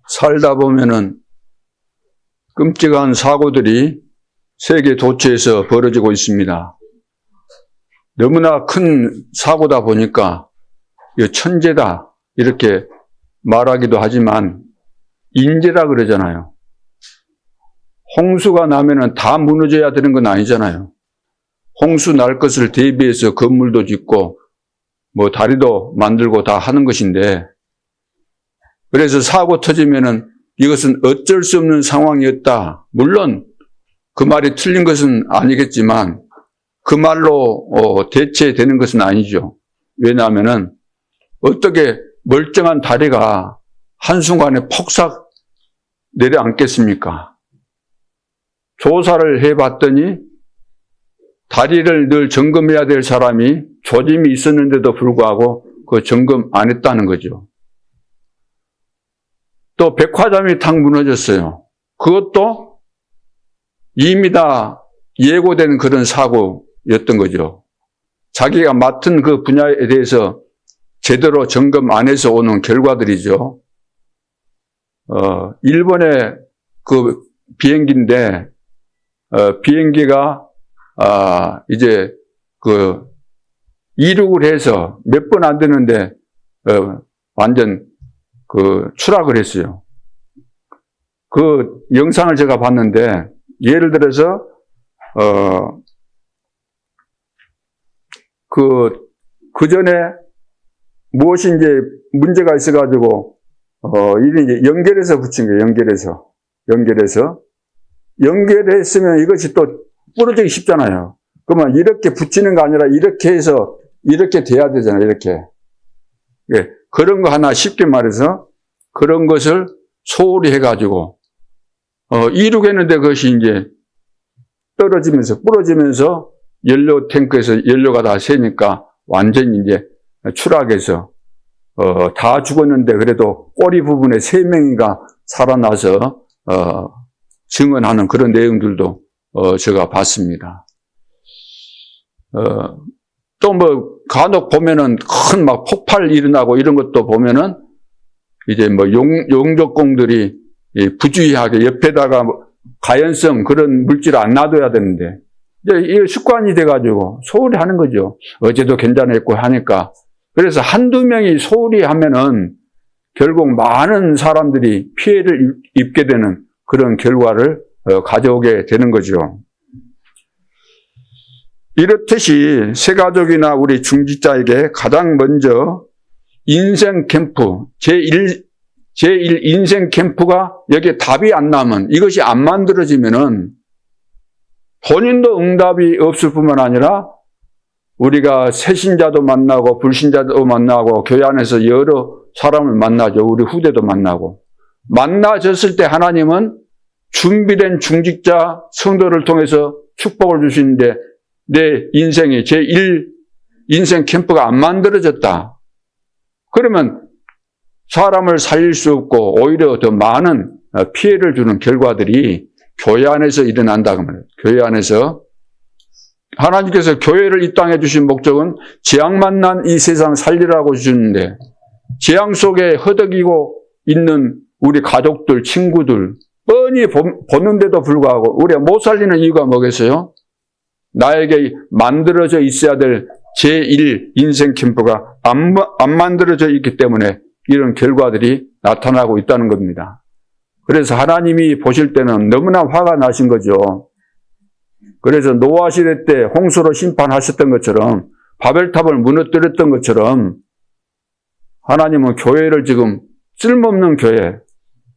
살다 보면은 끔찍한 사고들이 세계 도처에서 벌어지고 있습니다. 너무나 큰 사고다 보니까 이거 천재다 이렇게 말하기도 하지만 인재라 그러잖아요. 홍수가 나면은 다 무너져야 되는 건 아니잖아요. 홍수 날 것을 대비해서 건물도 짓고 뭐 다리도 만들고 다 하는 것인데, 그래서 사고 터지면은 이것은 어쩔 수 없는 상황이었다. 물론 그 말이 틀린 것은 아니겠지만 그 말로 대체되는 것은 아니죠. 왜냐하면은 어떻게 멀쩡한 다리가 한순간에 폭삭 내려앉겠습니까? 조사를 해봤더니 다리를 늘 점검해야 될 사람이 조짐이 있었는데도 불구하고 그 점검 안 했다는 거죠. 또 백화점이 탁 무너졌어요. 그것도 이미 다 예고된 그런 사고였던 거죠. 자기가 맡은 그 분야에 대해서 제대로 점검 안 해서 오는 결과들이죠. 일본의 그 비행기인데, 비행기가, 이제 그 이륙을 해서 몇 번 안 되는데, 완전 그 추락을 했어요. 그 영상을 제가 봤는데, 예를 들어서, 그 전에 무엇이 이제 문제가 있어가지고, 이게 이제 연결해서 붙인 거예요, 연결했으면 이것이 또 부러지기 쉽잖아요. 그러면 이렇게 붙이는 거 아니라 이렇게 해서 이렇게 돼야 되잖아요, 이렇게. 예, 그런 거 하나 쉽게 말해서 그런 것을 소홀히 해가지고, 이륙했는데 그것이 이제 부러지면서 연료 탱크에서 연료가 다 새니까 완전히 이제 추락해서, 다 죽었는데 그래도 꼬리 부분에 3명이가 살아나서, 증언하는 그런 내용들도, 제가 봤습니다. 또 뭐, 간혹 보면은 큰 막 폭발 일어나고 이런 것도 보면은 이제 뭐 용접공들이 부주의하게 옆에다가 가연성 그런 물질을 안 놔둬야 되는데, 이제 이게 습관이 돼가지고 소홀히 하는 거죠. 어제도 괜찮았고 하니까. 그래서 한두 명이 소홀히 하면은 결국 많은 사람들이 피해를 입게 되는 그런 결과를 가져오게 되는 거죠. 이렇듯이 새가족이나 우리 중직자에게 가장 먼저 인생 캠프, 제1 인생 캠프가 여기에 답이 안 나면, 이것이 안 만들어지면은 본인도 응답이 없을 뿐만 아니라 우리가 새신자도 만나고 불신자도 만나고 교회 안에서 여러 사람을 만나죠. 우리 후대도 만나고. 만나졌을 때 하나님은 준비된 중직자 성도를 통해서 축복을 주시는데 내 인생이 제1 인생 캠프가 안 만들어졌다. 그러면 사람을 살릴 수 없고 오히려 더 많은 피해를 주는 결과들이 교회 안에서 일어난다고 말해요. 교회 안에서 하나님께서 교회를 이 땅에 주신 목적은 재앙 만난 이 세상 살리라고 주셨는데, 재앙 속에 허덕이고 있는 우리 가족들, 친구들 뻔히 보는데도 불구하고 우리가 못 살리는 이유가 뭐겠어요? 나에게 만들어져 있어야 될 제1 인생 캠프가 안 만들어져 있기 때문에 이런 결과들이 나타나고 있다는 겁니다. 그래서 하나님이 보실 때는 너무나 화가 나신 거죠. 그래서 노아 시대 때 홍수로 심판하셨던 것처럼, 바벨탑을 무너뜨렸던 것처럼 하나님은 교회를 지금 쓸모없는 교회,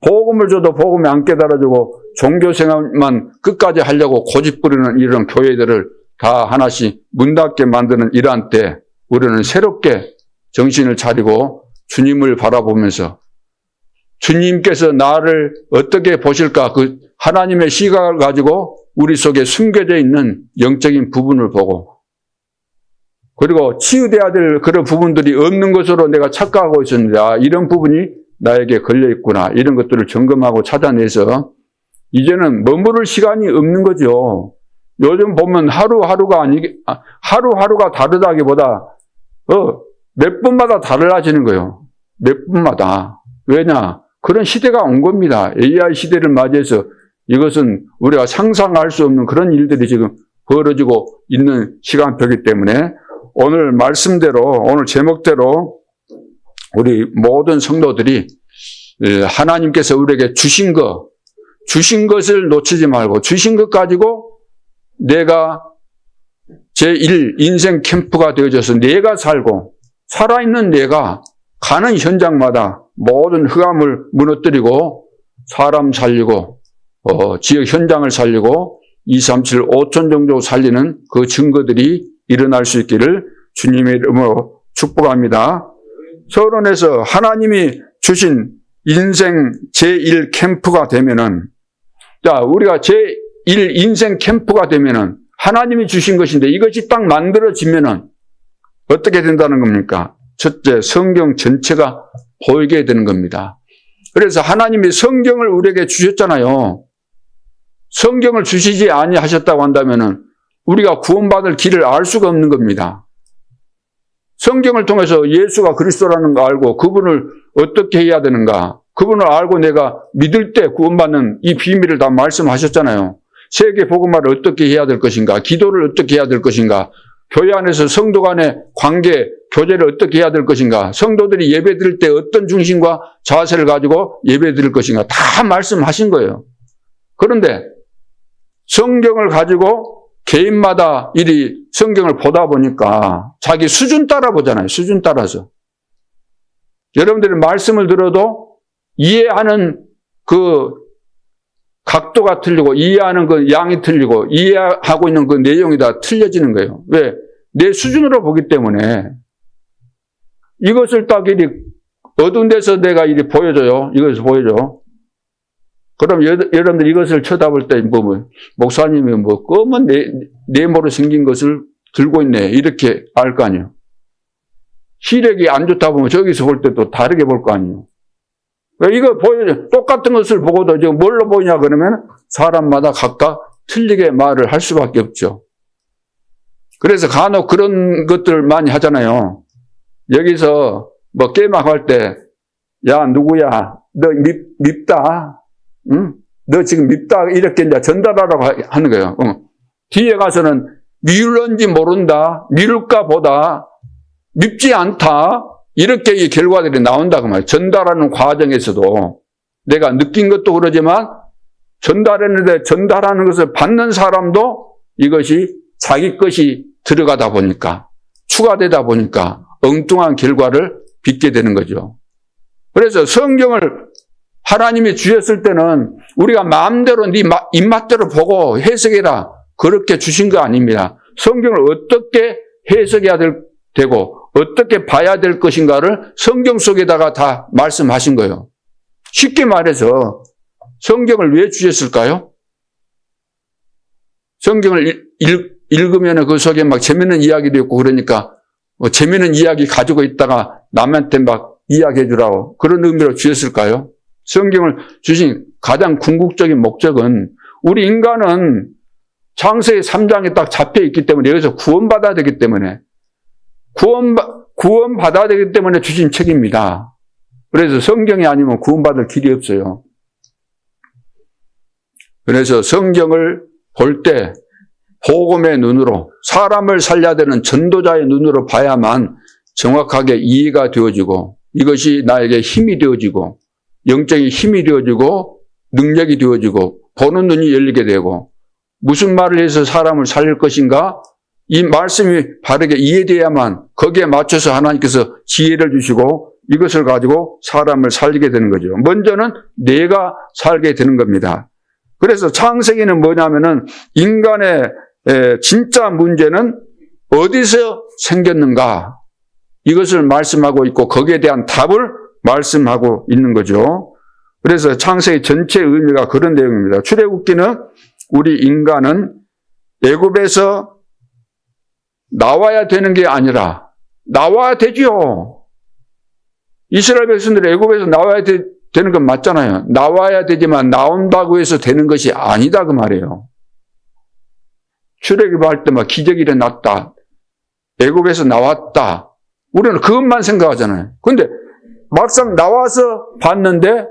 복음을 줘도 복음이 안 깨달아주고 종교생활만 끝까지 하려고 고집부리는 이런 교회들을 다 하나씩 문 닫게 만드는 이러한 때 우리는 새롭게 정신을 차리고 주님을 바라보면서 주님께서 나를 어떻게 보실까, 그 하나님의 시각을 가지고 우리 속에 숨겨져 있는 영적인 부분을 보고, 그리고 치유돼야 될 그런 부분들이 없는 것으로 내가 착각하고 있었는데, 이런 부분이 나에게 걸려있구나, 이런 것들을 점검하고 찾아내서 이제는 머무를 시간이 없는 거죠. 요즘 보면 하루하루가 다르다기보다 몇 분마다 달라지는 거예요. 몇 분마다. 왜냐? 그런 시대가 온 겁니다. AI 시대를 맞이해서 이것은 우리가 상상할 수 없는 그런 일들이 지금 벌어지고 있는 시간표이기 때문에 오늘 말씀대로, 오늘 제목대로 우리 모든 성도들이 하나님께서 우리에게 주신 것을 놓치지 말고 주신 것 가지고 내가 제1 인생 캠프가 되어져서 내가 살고 살아있는 내가 가는 현장마다 모든 흑암을 무너뜨리고 사람 살리고 지역 현장을 살리고 2, 3, 7, 5천 정도 살리는 그 증거들이 일어날 수 있기를 주님의 이름으로 축복합니다. 서론에서 하나님이 주신 인생 제1 캠프가 되면은, 자, 우리가 제1 인생 캠프가 되면은 하나님이 주신 것인데 이것이 딱 만들어지면은 어떻게 된다는 겁니까? 첫째, 성경 전체가 보이게 되는 겁니다. 그래서 하나님이 성경을 우리에게 주셨잖아요. 성경을 주시지 아니하셨다고 한다면은 우리가 구원받을 길을 알 수가 없는 겁니다. 성경을 통해서 예수가 그리스도라는 거 알고 그분을 어떻게 해야 되는가, 그분을 알고 내가 믿을 때 구원받는 이 비밀을 다 말씀하셨잖아요. 세계 복음화를 어떻게 해야 될 것인가, 기도를 어떻게 해야 될 것인가, 교회 안에서 성도 간의 관계, 교제를 어떻게 해야 될 것인가, 성도들이 예배 드릴 때 어떤 중심과 자세를 가지고 예배 드릴 것인가 다 말씀하신 거예요. 그런데 성경을 가지고 개인마다 이리 성경을 보다 보니까 자기 수준 따라 보잖아요. 수준 따라서. 여러분들이 말씀을 들어도 이해하는 그 각도가 틀리고 이해하는 그 양이 틀리고 이해하고 있는 그 내용이 다 틀려지는 거예요. 왜? 내 수준으로 보기 때문에. 이것을 딱 이리 어두운 데서 내가 이리 보여줘요. 이것을 보여줘. 그럼 여러분들 이것을 쳐다볼 때 목사님이 검은 네모로 생긴 것을 들고 있네 이렇게 알 거 아니에요. 시력이 안 좋다 보면 저기서 볼 때 또 다르게 볼 거 아니에요. 이거 보여줘. 똑같은 것을 보고도 지금 뭘로 보이냐 그러면 사람마다 각각 틀리게 말을 할 수밖에 없죠. 그래서 간혹 그런 것들 많이 하잖아요. 여기서 깨막할 때, 야, 누구야? 너 밉다. 응? 너 지금 밉다. 이렇게 이제 전달하라고 하는 거예요. 뒤에 가서는 미울런지 모른다. 미울까 보다. 밉지 않다. 이렇게 이 결과들이 나온다고 말이에요. 전달하는 과정에서도 내가 느낀 것도 그러지만 전달했는데 전달하는 것을 받는 사람도 이것이 자기 것이 들어가다 보니까 추가되다 보니까 엉뚱한 결과를 빚게 되는 거죠. 그래서 성경을 하나님이 주셨을 때는 우리가 마음대로 네 입맛대로 보고 해석해라 그렇게 주신 거 아닙니다. 성경을 어떻게 해석해야 되고 어떻게 봐야 될 것인가를 성경 속에다가 다 말씀하신 거예요. 쉽게 말해서 성경을 왜 주셨을까요? 성경을 읽으면 그 속에 막 재밌는 이야기도 있고 그러니까 재밌는 이야기 가지고 있다가 남한테 막 이야기해 주라고 그런 의미로 주셨을까요? 성경을 주신 가장 궁극적인 목적은 우리 인간은 창세기 3장에 딱 잡혀 있기 때문에 여기서 구원받아야 되기 때문에 구원받아야 되기 때문에 주신 책입니다. 그래서 성경이 아니면 구원받을 길이 없어요. 그래서 성경을 볼 때 복음의 눈으로 사람을 살려야 되는 전도자의 눈으로 봐야만 정확하게 이해가 되어지고 이것이 나에게 힘이 되어지고 영적인 힘이 되어지고 능력이 되어지고 보는 눈이 열리게 되고 무슨 말을 해서 사람을 살릴 것인가 이 말씀이 바르게 이해되어야만 거기에 맞춰서 하나님께서 지혜를 주시고 이것을 가지고 사람을 살리게 되는 거죠. 먼저는 내가 살게 되는 겁니다. 그래서 창세기는 뭐냐면은 인간의 진짜 문제는 어디서 생겼는가 이것을 말씀하고 있고 거기에 대한 답을 말씀하고 있는 거죠. 그래서 창세기 전체 의미가 그런 내용입니다. 출애굽기는 우리 인간은 애굽에서 나와야 되는 게 아니라 나와야 되죠. 이스라엘 백성들이 애굽에서 나와야 되는 건 맞잖아요. 나와야 되지만 나온다고 해서 되는 것이 아니다 그 말이에요. 출애굽할 때 막 기적이 일어났다. 애굽에서 나왔다. 우리는 그것만 생각하잖아요. 그런데 막상 나와서 봤는데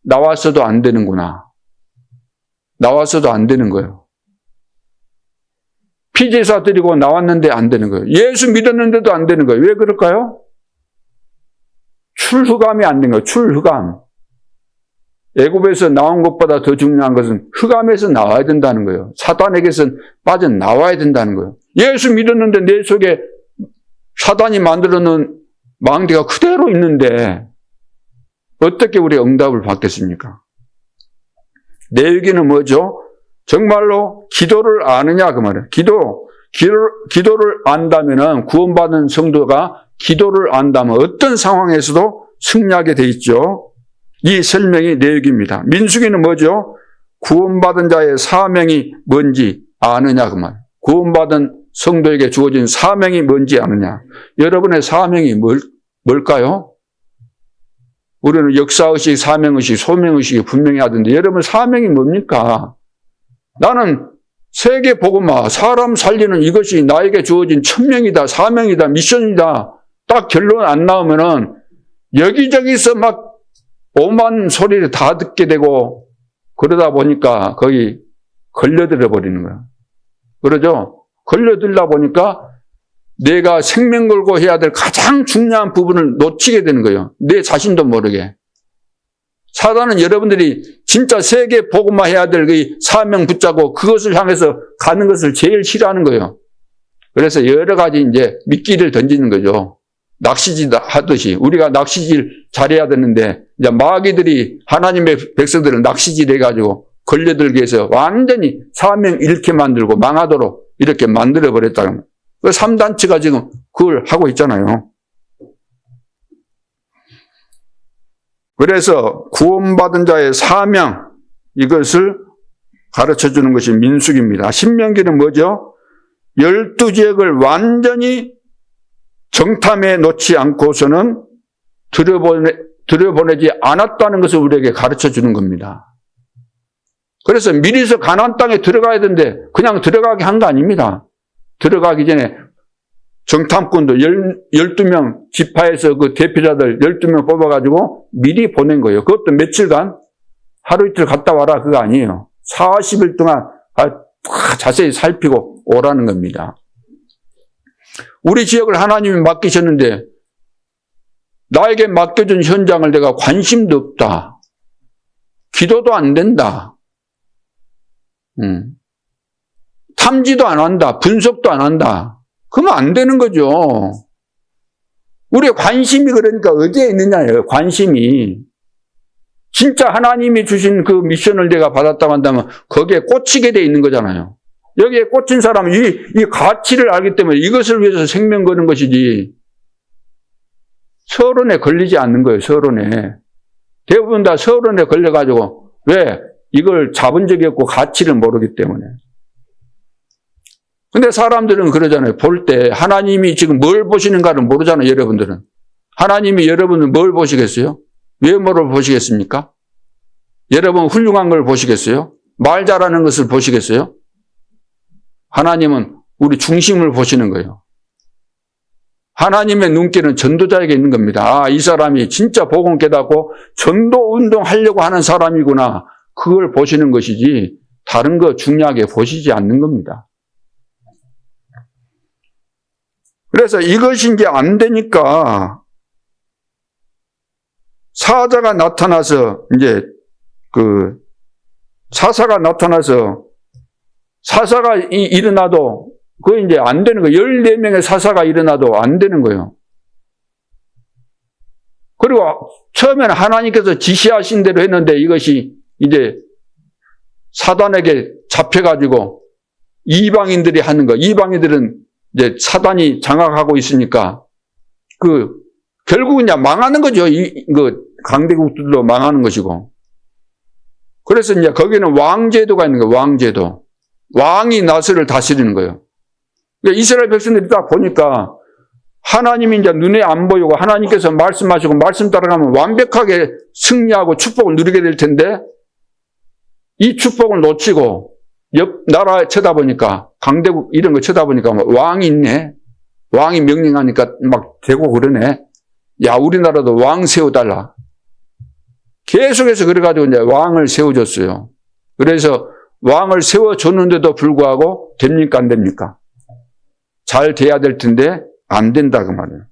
나왔어도 안 되는구나. 나왔어도 안 되는 거예요. 피제사 드리고 나왔는데 안 되는 거예요. 예수 믿었는데도 안 되는 거예요. 왜 그럴까요? 출흑감이 안 된 거예요. 출흑감. 애굽에서 나온 것보다 더 중요한 것은 흑암에서 나와야 된다는 거예요. 사단에게서 빠져나와야 된다는 거예요. 예수 믿었는데 내 속에 사단이 만들어 놓은 망대가 그대로 있는데 어떻게 우리 응답을 받겠습니까? 내 얘기는 뭐죠? 정말로 기도를 아느냐 그 말이에요. 기도를 안다면은 구원받은 성도가 기도를 안다면 어떤 상황에서도 승리하게 돼 있죠. 이 설명이 내 얘기입니다. 민수기는 뭐죠? 구원받은 자의 사명이 뭔지 아느냐 그 말. 구원받은 성도에게 주어진 사명이 뭔지 아느냐. 여러분의 사명이 뭘까요? 우리는 역사의식, 사명의식, 소명의식이 분명히 하던데 여러분 사명이 뭡니까? 나는 세계 복음화, 사람 살리는 이것이 나에게 주어진 천명이다, 사명이다, 미션이다. 딱 결론 안 나오면은 여기저기서 막 오만 소리를 다 듣게 되고 그러다 보니까 거기 걸려들어 버리는 거야. 그러죠? 걸려들다 보니까 내가 생명 걸고 해야 될 가장 중요한 부분을 놓치게 되는 거예요. 내 자신도 모르게. 사단은 여러분들이 진짜 세계 복음화 해야 될 그 사명 붙잡고 그것을 향해서 가는 것을 제일 싫어하는 거예요. 그래서 여러 가지 이제 미끼를 던지는 거죠. 낚시질 하듯이 우리가 낚시질 잘해야 되는데 이제 마귀들이 하나님의 백성들을 낚시질 해가지고 걸려들게 해서 완전히 사명 잃게 만들고 망하도록 이렇게 만들어 버렸다는 거예요. 그 3단체가 지금 그걸 하고 있잖아요. 그래서 구원받은 자의 사명 이것을 가르쳐주는 것이 민수기입니다. 신명기는 뭐죠? 12지역을 완전히 정탐해 놓지 않고서는 들여보내지 않았다는 것을 우리에게 가르쳐주는 겁니다. 그래서 미리서 가나안 땅에 들어가야 되는데 그냥 들어가게 한 거 아닙니다. 들어가기 전에 정탐꾼도 12명 지파에서 그 대표자들 12명 뽑아가지고 미리 보낸 거예요. 그것도 며칠간 하루 이틀 갔다 와라 그거 아니에요. 40일 동안 자세히 살피고 오라는 겁니다. 우리 지역을 하나님이 맡기셨는데 나에게 맡겨준 현장을 내가 관심도 없다. 기도도 안 된다. 탐지도 안 한다. 분석도 안 한다. 그러면 안 되는 거죠. 우리의 관심이 그러니까 어디에 있느냐예요. 관심이. 진짜 하나님이 주신 그 미션을 내가 받았다고 한다면 거기에 꽂히게 돼 있는 거잖아요. 여기에 꽂힌 사람은 이 가치를 알기 때문에 이것을 위해서 생명 거는 것이지 서론에 걸리지 않는 거예요. 서론에. 대부분 다 서론에 걸려가지고 왜? 이걸 잡은 적이 없고 가치를 모르기 때문에. 근데 사람들은 그러잖아요. 볼 때 하나님이 지금 뭘 보시는가를 모르잖아요. 여러분들은. 하나님이 여러분은 뭘 보시겠어요? 외모를 보시겠습니까? 여러분 훌륭한 걸 보시겠어요? 말 잘하는 것을 보시겠어요? 하나님은 우리 중심을 보시는 거예요. 하나님의 눈길은 전도자에게 있는 겁니다. 아, 이 사람이 진짜 복음 깨닫고 전도 운동하려고 하는 사람이구나. 그걸 보시는 것이지 다른 거 중요하게 보시지 않는 겁니다. 그래서 이것이 이제 안 되니까 사자가 나타나서 이제 사사가 나타나서 사사가 일어나도 그거 이제 안 되는 거예요. 14명의 사사가 일어나도 안 되는 거예요. 그리고 처음에는 하나님께서 지시하신 대로 했는데 이것이 이제 사단에게 잡혀가지고 이방인들이 하는 거. 이방인들은 이제 사단이 장악하고 있으니까 결국은 이제 망하는 거죠. 강대국들도 망하는 것이고. 그래서 이제 거기는 왕제도가 있는 거예요. 왕제도. 왕이 나스를 다스리는 거예요. 그러니까 이스라엘 백성들이 딱 보니까 하나님이 이제 눈에 안 보이고 하나님께서 말씀하시고 말씀 따라가면 완벽하게 승리하고 축복을 누리게 될 텐데 이 축복을 놓치고 옆 나라 쳐다보니까 강대국 이런 거 쳐다보니까 왕이 있네. 왕이 명령하니까 막 되고 그러네. 야, 우리나라도 왕 세워달라. 계속해서 그래가지고 이제 왕을 세워줬어요. 그래서 왕을 세워줬는데도 불구하고 됩니까, 안 됩니까? 잘 돼야 될 텐데 안 된다 그 말이에요.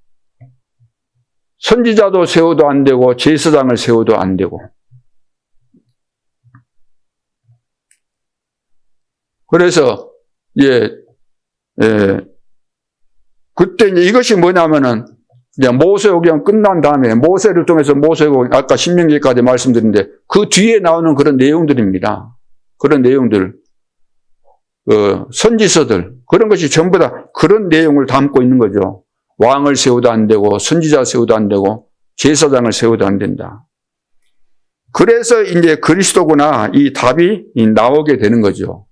선지자도 세워도 안 되고 제사장을 세워도 안 되고. 그래서 그때 이제 이것이 뭐냐면은 이제 모세오경 끝난 다음에 모세를 통해서 모세오경 아까 신명기까지 말씀드렸는데 그 뒤에 나오는 그런 내용들입니다. 그런 내용들, 선지서들 그런 것이 전부 다 그런 내용을 담고 있는 거죠. 왕을 세워도 안 되고 선지자 세워도 안 되고 제사장을 세워도 안 된다. 그래서 이제 그리스도구나 이 답이 나오게 되는 거죠.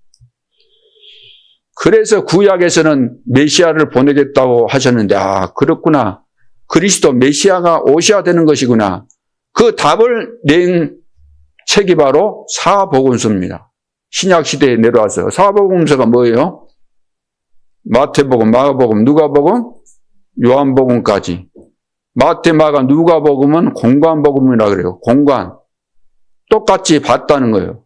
그래서 구약에서는 메시아를 보내겠다고 하셨는데 그렇구나. 그리스도 메시아가 오셔야 되는 것이구나. 그 답을 낸 책이 바로 사복음서입니다. 신약시대에 내려와서 사복음서가 뭐예요? 마태복음, 마가복음, 누가복음, 요한복음까지. 마태, 마가, 누가복음은 공관복음이라고 그래요. 공관. 똑같이 봤다는 거예요.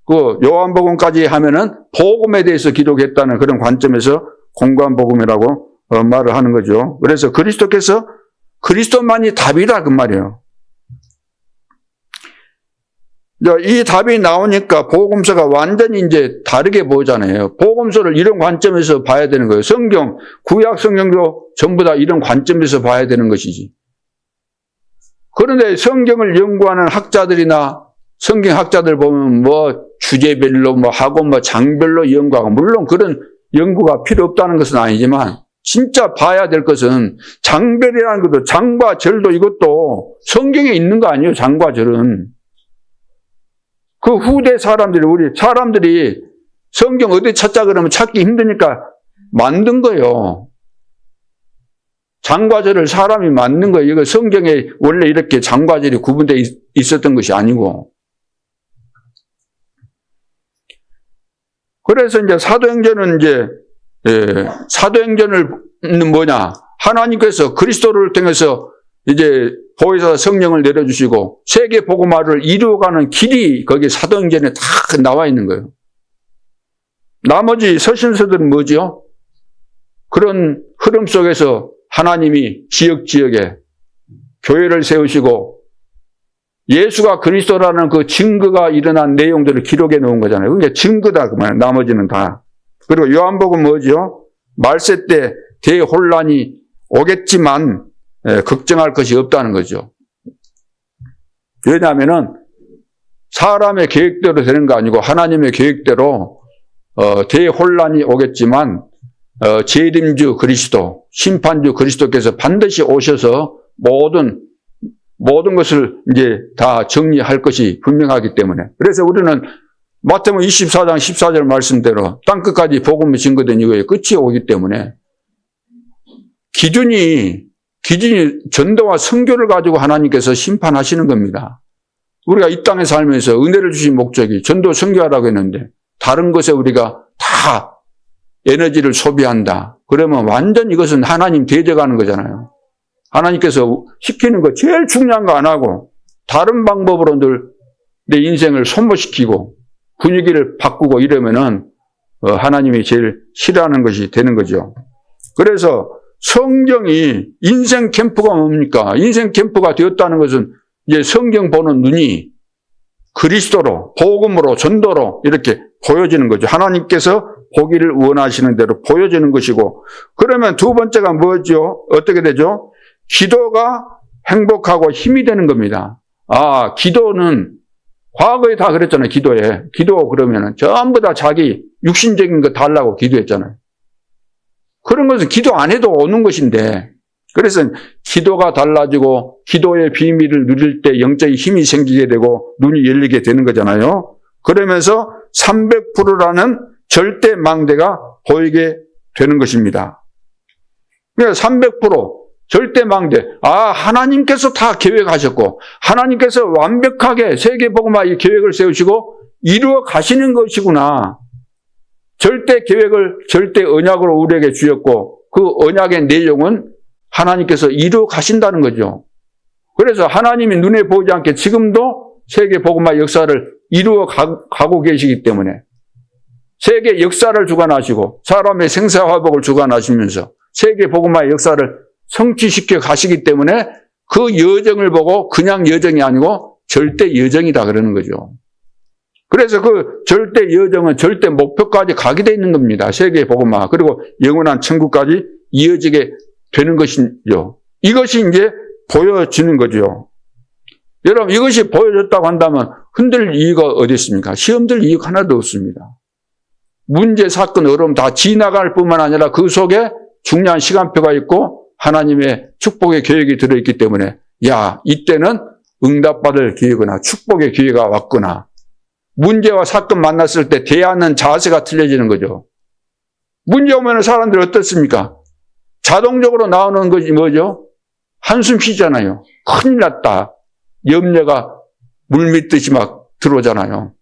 그 요한복음까지 하면은 복음에 대해서 기록했다는 그런 관점에서 공관복음이라고 말을 하는 거죠. 그래서 그리스도만이 답이다 그 말이에요. 이 답이 나오니까 복음서가 완전히 이제 다르게 보잖아요. 복음서를 이런 관점에서 봐야 되는 거예요. 성경, 구약 성경도 전부 다 이런 관점에서 봐야 되는 것이지. 그런데 성경을 연구하는 학자들이나 성경학자들 보면 뭐 주제별로 뭐 하고 뭐 장별로 연구하고, 물론 그런 연구가 필요 없다는 것은 아니지만 진짜 봐야 될 것은 장별이라는 것도, 장과 절도 이것도 성경에 있는 거 아니에요. 장과 절은. 그 후대 사람들이, 우리 사람들이 성경 어디 찾자 그러면 찾기 힘드니까 만든 거예요. 장과 절을 사람이 만든 거예요. 이거 성경에 원래 이렇게 장과 절이 구분되어 있었던 것이 아니고. 그래서 이제 사도행전은 사도행전은 뭐냐? 하나님께서 그리스도를 통해서 이제 보혜사 성령을 내려주시고 세계 복음화를 이루어가는 길이 거기 사도행전에 다 나와 있는 거예요. 나머지 서신서들은 뭐죠? 그런 흐름 속에서 하나님이 지역지역에 교회를 세우시고 예수가 그리스도라는 그 증거가 일어난 내용들을 기록해 놓은 거잖아요. 그게 증거다 그 말이에요. 나머지는 다. 그리고 요한복음 뭐죠? 말세 때 대혼란이 오겠지만 걱정할 것이 없다는 거죠. 왜냐하면은 사람의 계획대로 되는 거 아니고 하나님의 계획대로 대혼란이 오겠지만 재림주 그리스도, 심판주 그리스도께서 반드시 오셔서 모든 것을 이제 다 정리할 것이 분명하기 때문에. 그래서 우리는 마태복음 24장 14절 말씀대로 땅끝까지 복음이 증거된 이후에 끝이 오기 때문에 기준이 전도와 선교를 가지고 하나님께서 심판하시는 겁니다. 우리가 이 땅에 살면서 은혜를 주신 목적이 전도 선교하라고 했는데 다른 것에 우리가 다 에너지를 소비한다. 그러면 완전 이것은 하나님 대적하는 거잖아요. 하나님께서 시키는 거 제일 중요한 거 안 하고 다른 방법으로 늘 내 인생을 소모시키고 분위기를 바꾸고 이러면은 하나님이 제일 싫어하는 것이 되는 거죠. 그래서 성경이 인생 캠프가 뭡니까? 인생 캠프가 되었다는 것은 이제 성경 보는 눈이 그리스도로, 복음으로, 전도로 이렇게 보여지는 거죠. 하나님께서 보기를 원하시는 대로 보여지는 것이고, 그러면 두 번째가 뭐죠? 어떻게 되죠? 기도가 행복하고 힘이 되는 겁니다. 기도는 과거에 다 그랬잖아요. 기도 그러면은 전부 다 자기 육신적인 거 달라고 기도했잖아요. 그런 것은 기도 안 해도 오는 것인데, 그래서 기도가 달라지고 기도의 비밀을 누릴 때 영적인 힘이 생기게 되고 눈이 열리게 되는 거잖아요. 그러면서 300%라는 절대 망대가 보이게 되는 것입니다. 그러니까 300% 절대 망대. 하나님께서 다 계획하셨고 하나님께서 완벽하게 세계복음화의 계획을 세우시고 이루어 가시는 것이구나. 절대 계획을 절대 언약으로 우리에게 주셨고 그 언약의 내용은 하나님께서 이루어 가신다는 거죠. 그래서 하나님이 눈에 보이지 않게 지금도 세계 복음화 역사를 이루어 가고 계시기 때문에 세계 역사를 주관하시고 사람의 생사화복을 주관하시면서 세계 복음화 역사를 성취시켜 가시기 때문에 그 여정을 보고 그냥 여정이 아니고 절대 여정이다 그러는 거죠. 그래서 그 절대 여정은 절대 목표까지 가게 돼 있는 겁니다. 세계 복음화 그리고 영원한 천국까지 이어지게 되는 것이죠. 이것이 이제 보여지는 거죠. 여러분 이것이 보여졌다고 한다면 흔들 이유가 어디 있습니까? 시험들 이유 하나도 없습니다. 문제, 사건, 어려움 다 지나갈 뿐만 아니라 그 속에 중요한 시간표가 있고 하나님의 축복의 계획이 들어있기 때문에 야 이때는 응답받을 기회구나. 축복의 기회가 왔구나. 문제와 사건 만났을 때 대하는 자세가 틀려지는 거죠. 문제 오면 사람들이 어떻습니까? 자동적으로 나오는 것이 뭐죠? 한숨 쉬잖아요. 큰일 났다. 염려가 물밀듯이 막 들어오잖아요.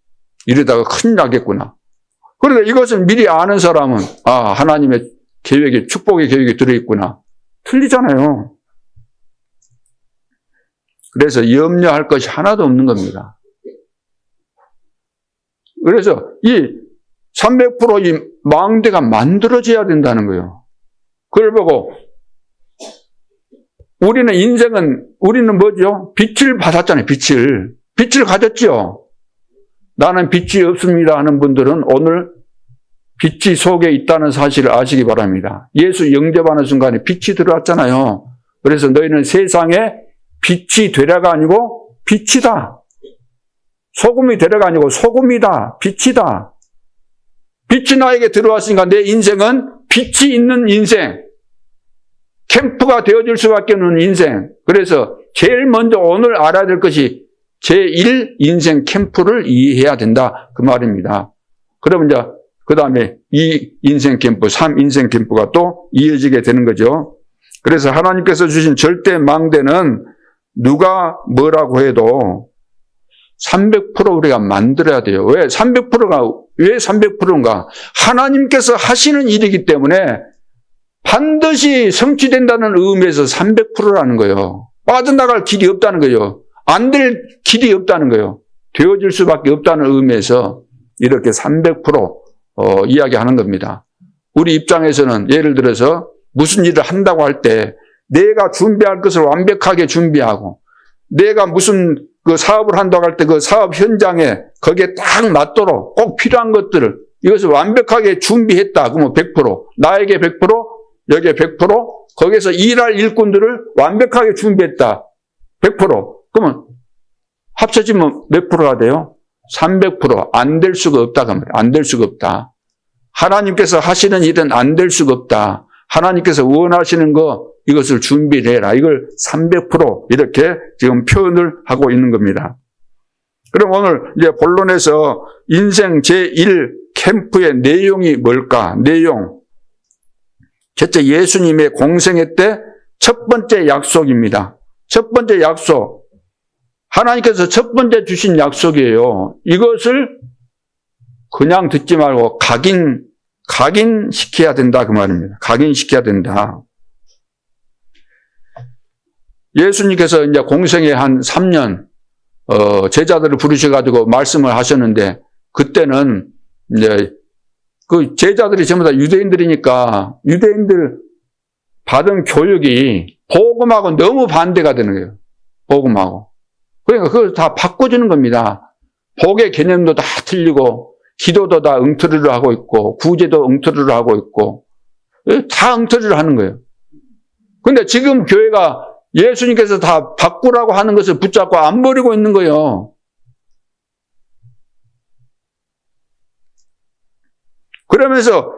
이러다가 큰일 나겠구나. 그런데 이것을 미리 아는 사람은 아 하나님의 계획이 축복의 계획이 들어있구나. 틀리잖아요. 그래서 염려할 것이 하나도 없는 겁니다. 그래서 이 300%이 망대가 만들어져야 된다는 거예요. 그걸 보고 우리는 뭐죠? 빛을 받았잖아요. 빛을 가졌죠. 나는 빛이 없습니다 하는 분들은 오늘 빛이 속에 있다는 사실을 아시기 바랍니다. 예수 영접하는 순간에 빛이 들어왔잖아요. 그래서 너희는 세상에 빛이 되라가 아니고 빛이다. 소금이 되라가 아니고 소금이다. 빛이다. 빛이 나에게 들어왔으니까 내 인생은 빛이 있는 인생. 캠프가 되어줄 수밖에 없는 인생. 그래서 제일 먼저 오늘 알아야 될 것이 제1 인생 캠프를 이해해야 된다. 그 말입니다. 그러면 이제 그 다음에 2 인생 캠프, 3 인생 캠프가 또 이어지게 되는 거죠. 그래서 하나님께서 주신 절대 망대는 누가 뭐라고 해도 300% 우리가 만들어야 돼요. 왜 300%인가? 하나님께서 하시는 일이기 때문에 반드시 성취된다는 의미에서 300%라는 거예요. 빠져나갈 길이 없다는 거예요. 안 될 길이 없다는 거예요. 되어질 수밖에 없다는 의미에서 이렇게 300% 이야기하는 겁니다. 우리 입장에서는 예를 들어서 무슨 일을 한다고 할 때 내가 준비할 것을 완벽하게 준비하고 내가 무슨 그 사업을 한다고 할 때 그 사업 현장에 거기에 딱 맞도록 꼭 필요한 것들을 이것을 완벽하게 준비했다. 그러면 100%, 나에게 100%, 여기에 100%, 거기에서 일할 일꾼들을 완벽하게 준비했다. 100%. 그러면 합쳐지면 몇 프로가 돼요? 300%. 안 될 수가 없다. 안 될 수가 없다. 하나님께서 하시는 일은 안 될 수가 없다. 하나님께서 원하시는 거 이것을 준비해라. 이걸 300% 이렇게 지금 표현을 하고 있는 겁니다. 그럼 오늘 이제 본론에서 인생 제1 캠프의 내용이 뭘까? 내용. 첫째 예수님의 공생애 때 첫 번째 약속입니다. 첫 번째 약속. 하나님께서 첫 번째 주신 약속이에요. 이것을 그냥 듣지 말고 각인시켜야 된다 그 말입니다. 각인시켜야 된다. 예수님께서 이제 공생애 한 3년 제자들을 부르셔가지고 말씀을 하셨는데 그때는 이제 그 제자들이 전부 다 유대인들이니까 유대인들 받은 교육이 복음하고 너무 반대가 되는 거예요. 복음하고. 그러니까 그걸 다 바꿔주는 겁니다. 복의 개념도 다 틀리고 기도도 다 엉터리로 하고 있고 구제도 엉터리로 하고 있고 다 엉터리로 하는 거예요. 그런데 지금 교회가 예수님께서 다 바꾸라고 하는 것을 붙잡고 안 버리고 있는 거예요. 그러면서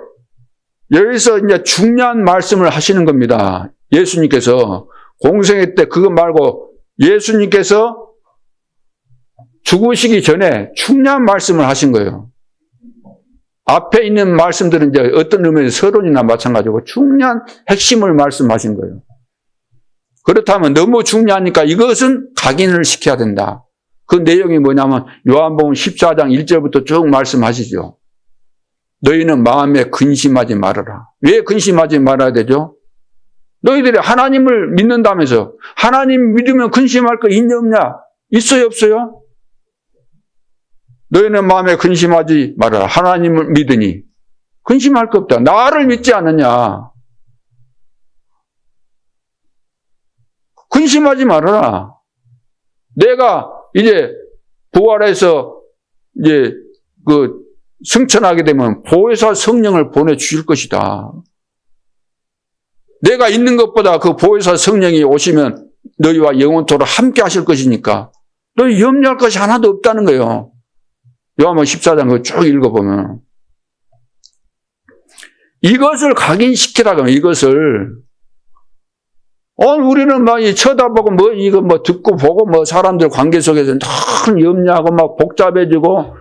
여기서 이제 중요한 말씀을 하시는 겁니다. 예수님께서 공생애 때 그거 말고 예수님께서 죽으시기 전에 중요한 말씀을 하신 거예요. 앞에 있는 말씀들은 이제 어떤 의미에서 서론이나 마찬가지고 중요한 핵심을 말씀하신 거예요. 그렇다면 너무 중요하니까 이것은 각인을 시켜야 된다. 그 내용이 뭐냐면 요한복음 14장 1절부터 쭉 말씀하시죠. 너희는 마음에 근심하지 말아라. 왜 근심하지 말아야 되죠? 너희들이 하나님을 믿는다면서 하나님 믿으면 근심할 거 있냐 없냐? 있어요 없어요? 너희는 마음에 근심하지 말아라. 하나님을 믿으니. 근심할 거 없다. 나를 믿지 않느냐. 근심하지 말아라. 내가 이제 부활해서 이제 승천하게 되면 보혜사 성령을 보내주실 것이다. 내가 있는 것보다 그 보혜사 성령이 오시면 너희와 영원토록 함께 하실 것이니까 너희 염려할 것이 하나도 없다는 거예요. 요한복음 14장 쭉 읽어보면. 이것을 각인시키라고 하면 이것을. 우리는 막 쳐다보고 듣고 보고 사람들 관계 속에서 너무 염려하고 막 복잡해지고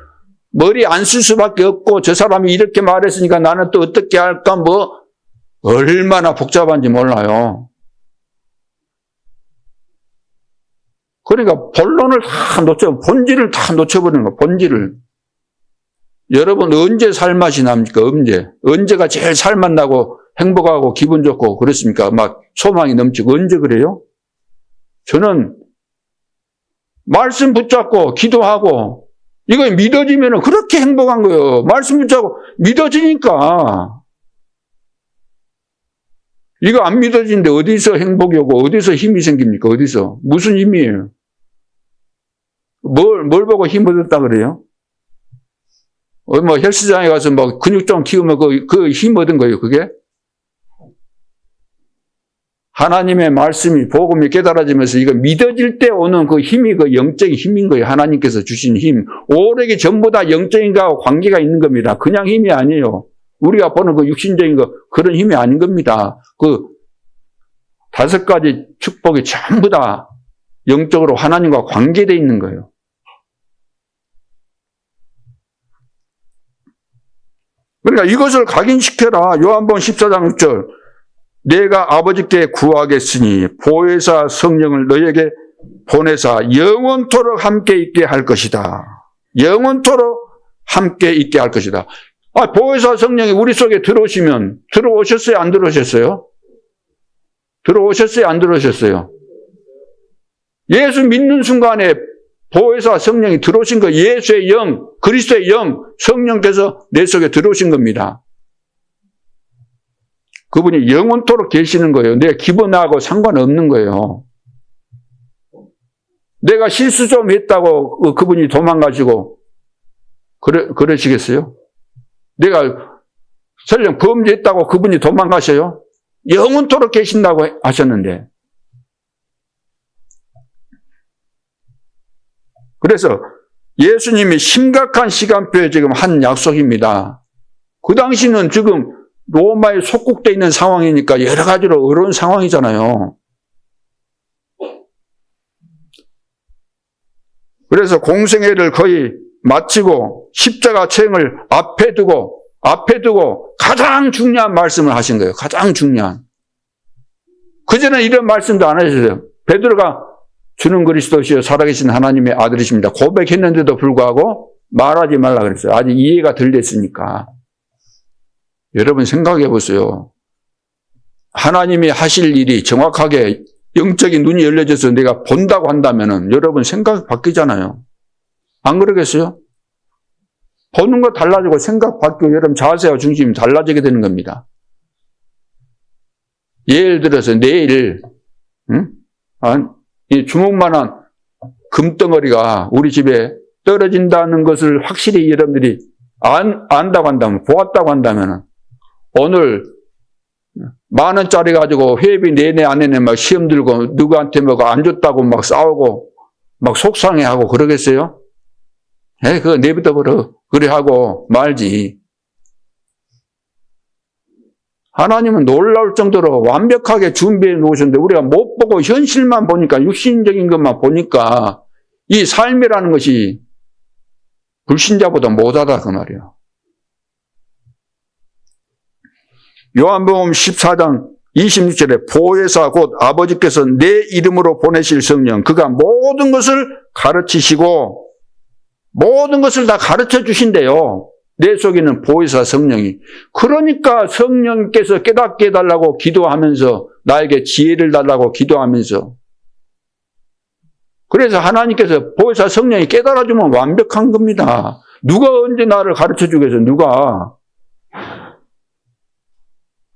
머리 안 쓸 수밖에 없고 저 사람이 이렇게 말했으니까 나는 또 어떻게 할까 얼마나 복잡한지 몰라요. 그러니까 본론을 다 본질을 다 놓쳐버리는 거예요. 본질을. 여러분 언제 살맛이 납니까? 언제가 제일 살맛 나고 행복하고 기분 좋고 그렇습니까? 막 소망이 넘치고 언제 그래요? 저는 말씀 붙잡고 기도하고 이거 믿어지면 그렇게 행복한 거예요. 말씀 붙잡고 믿어지니까. 이거 안 믿어지는데 어디서 행복이 오고 어디서 힘이 생깁니까? 어디서? 무슨 힘이에요? 뭘 보고 힘을 얻었다 그래요? 헬스장에 가서 근육 좀 키우면 그 힘 얻은 거예요, 그게? 하나님의 말씀이, 복음이 깨달아지면서 이거 믿어질 때 오는 그 힘이 그 영적인 힘인 거예요. 하나님께서 주신 힘. 오력이 전부 다 영적인 것과 관계가 있는 겁니다. 그냥 힘이 아니에요. 우리가 보는 그 육신적인 그런 힘이 아닌 겁니다. 그 5가지 축복이 전부 다 영적으로 하나님과 관계되어 있는 거예요. 그러니까 이것을 각인시켜라. 요한복음 14장 6절. 내가 아버지께 구하겠으니 보혜사 성령을 너에게 보내사 영원토록 함께 있게 할 것이다. 영원토록 함께 있게 할 것이다. 보혜사 성령이 우리 속에 들어오셨어요? 안 들어오셨어요? 들어오셨어요? 안 들어오셨어요? 예수 믿는 순간에 보혜사 성령이 들어오신 거, 예수의 영, 그리스도의 영, 성령께서 내 속에 들어오신 겁니다. 그분이 영원토록 계시는 거예요. 내 기분하고 상관없는 거예요. 내가 실수 좀 했다고 그분이 도망가시고 그러시겠어요? 내가 설령 범죄했다고 그분이 도망가셔요? 영원토록 계신다고 하셨는데. 그래서 예수님이 심각한 시간표에 지금 한 약속입니다. 그 당시는 지금 로마에 속국되어 있는 상황이니까 여러 가지로 어려운 상황이잖아요. 그래서 공생애를 거의 마치고 십자가 체행을 앞에 두고 가장 중요한 말씀을 하신 거예요. 가장 중요한. 그전에 이런 말씀도 안 하셨어요. 베드로가 주는 그리스도시요 살아계신 하나님의 아들이십니다. 고백했는데도 불구하고 말하지 말라 그랬어요. 아직 이해가 덜 됐으니까. 여러분 생각해 보세요. 하나님이 하실 일이 정확하게 영적인 눈이 열려져서 내가 본다고 한다면은 여러분 생각이 바뀌잖아요. 안 그러겠어요? 보는 거 달라지고 생각 바뀌고 여러분 자세와 중심이 달라지게 되는 겁니다. 예를 들어서 내일 이 주먹만한 금덩어리가 우리 집에 떨어진다는 것을 확실히 여러분들이 안다고 한다면, 보았다고 한다면 오늘 10,000원짜리 가지고 회비 내내 안 내내 막 시험 들고 누구한테 안 줬다고 막 싸우고 막 속상해하고 그러겠어요? 그거 내비둬 버려. 그래 하고 말지. 하나님은 놀라울 정도로 완벽하게 준비해 놓으셨는데 우리가 못 보고 현실만 보니까 육신적인 것만 보니까 이 삶이라는 것이 불신자보다 못하다 그 말이에요. 요한복음 14장 26절에 보혜사 곧 아버지께서 내 이름으로 보내실 성령 그가 모든 것을 가르치시고 모든 것을 다 가르쳐 주신대요. 내 속에 있는 보혜사 성령이. 그러니까 성령께서 깨닫게 해달라고 기도하면서 나에게 지혜를 달라고 기도하면서 그래서 하나님께서 보혜사 성령이 깨달아주면 완벽한 겁니다. 누가 언제 나를 가르쳐 주겠어, 누가.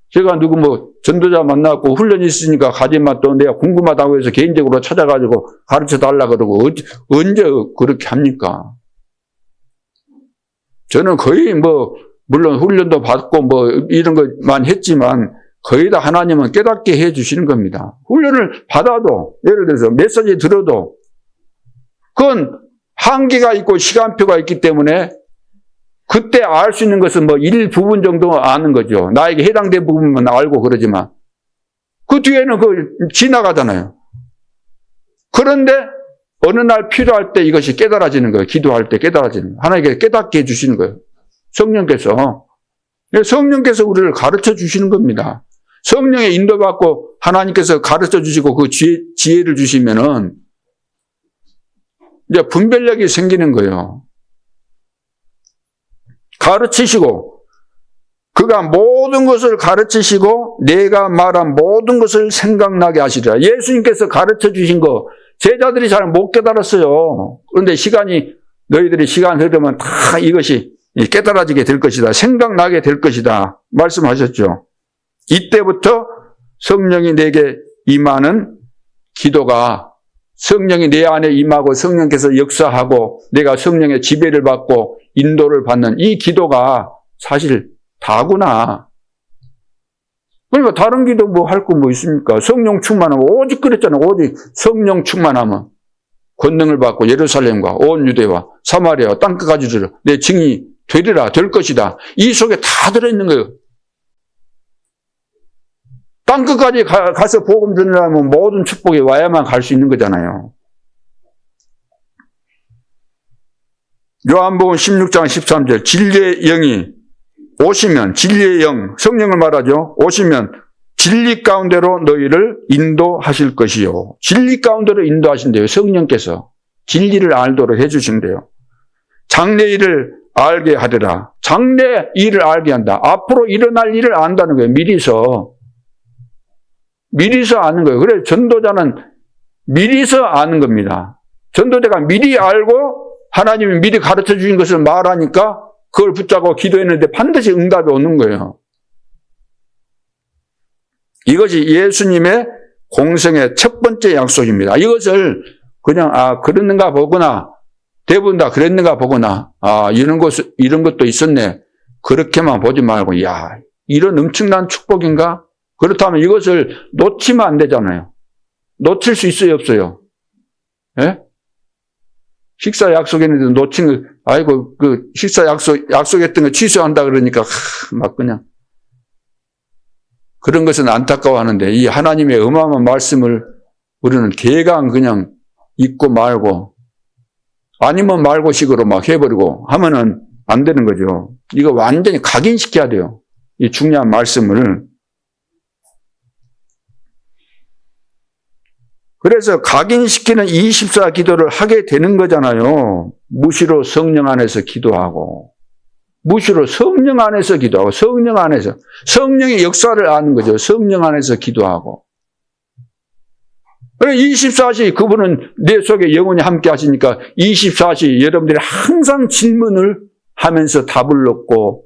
제가 누구 전도자 만나고 훈련이 있으니까 가지마 또 내가 궁금하다고 해서 개인적으로 찾아가지고 가르쳐 달라 그러고 언제 그렇게 합니까? 저는 거의 물론 훈련도 받고 이런 것만 했지만 거의 다 하나님은 깨닫게 해 주시는 겁니다. 훈련을 받아도 예를 들어서 메시지 들어도 그건 한계가 있고 시간표가 있기 때문에 그때 알 수 있는 것은 일부분 정도 아는 거죠. 나에게 해당된 부분만 알고 그러지만 그 뒤에는 지나가잖아요. 그런데 어느 날 필요할 때 이것이 깨달아지는 거예요. 기도할 때 깨달아지는 거예요. 하나님께 깨닫게 해주시는 거예요. 성령께서 우리를 가르쳐 주시는 겁니다. 성령의 인도받고 하나님께서 가르쳐 주시고 그 지혜를 주시면은 이제 분별력이 생기는 거예요. 가르치시고 그가 모든 것을 가르치시고 내가 말한 모든 것을 생각나게 하시리라. 예수님께서 가르쳐 주신 거 제자들이 잘 못 깨달았어요. 그런데 너희들이 시간 흐르면 다 이것이 깨달아지게 될 것이다. 생각나게 될 것이다. 말씀하셨죠. 이때부터 성령이 내게 임하는 기도가 성령이 내 안에 임하고 성령께서 역사하고 내가 성령의 지배를 받고 인도를 받는 이 기도가 사실 다구나. 그러니까 다른 기도 할 거 있습니까? 성령 충만하면 오직 그랬잖아요. 오직 성령 충만하면 권능을 받고 예루살렘과 온 유대와 사마리아와 땅끝까지 이르러 내 증인이 되리라 될 것이다. 이 속에 다 들어있는 거예요. 땅끝까지 가서 복음 전하려면 모든 축복이 와야만 갈 수 있는 거잖아요. 요한복음 16장 13절 진리의 영이 오시면 진리의 영 성령을 말하죠. 오시면 진리 가운데로 너희를 인도하실 것이요. 진리 가운데로 인도하신대요. 성령께서 진리를 알도록 해주신대요. 장래 일을 알게 하리라. 장래 일을 알게 한다. 앞으로 일어날 일을 안다는 거예요. 미리서 아는 거예요. 그래서 전도자는 미리서 아는 겁니다. 전도자가 미리 알고 하나님이 미리 가르쳐 주신 것을 말하니까 그걸 붙잡고 기도했는데 반드시 응답이 오는 거예요. 이것이 예수님의 공생의 첫 번째 약속입니다. 이것을 그냥 그랬는가 보구나. 대부분 다 그랬는가 보구나. 이런 것도 있었네. 그렇게만 보지 말고 이런 엄청난 축복인가? 그렇다면 이것을 놓치면 안 되잖아요. 놓칠 수 있어요, 없어요? 예? 식사 약속했는데 놓친 거, 식사 약속했던 거 취소한다 그러니까, 그냥. 그런 것은 안타까워하는데, 이 하나님의 어마어마한 말씀을 우리는 개강 그냥 잊고 말고, 아니면 말고식으로 해버리고 하면은 안 되는 거죠. 이거 완전히 각인시켜야 돼요. 이 중요한 말씀을. 그래서 각인시키는 24 기도를 하게 되는 거잖아요. 무시로 성령 안에서 기도하고 무시로 성령 안에서 기도하고 성령 안에서 성령의 역사를 아는 거죠. 성령 안에서 기도하고 24시 그분은 내 속에 영원히 함께 하시니까 24시 여러분들이 항상 질문을 하면서 답을 얻고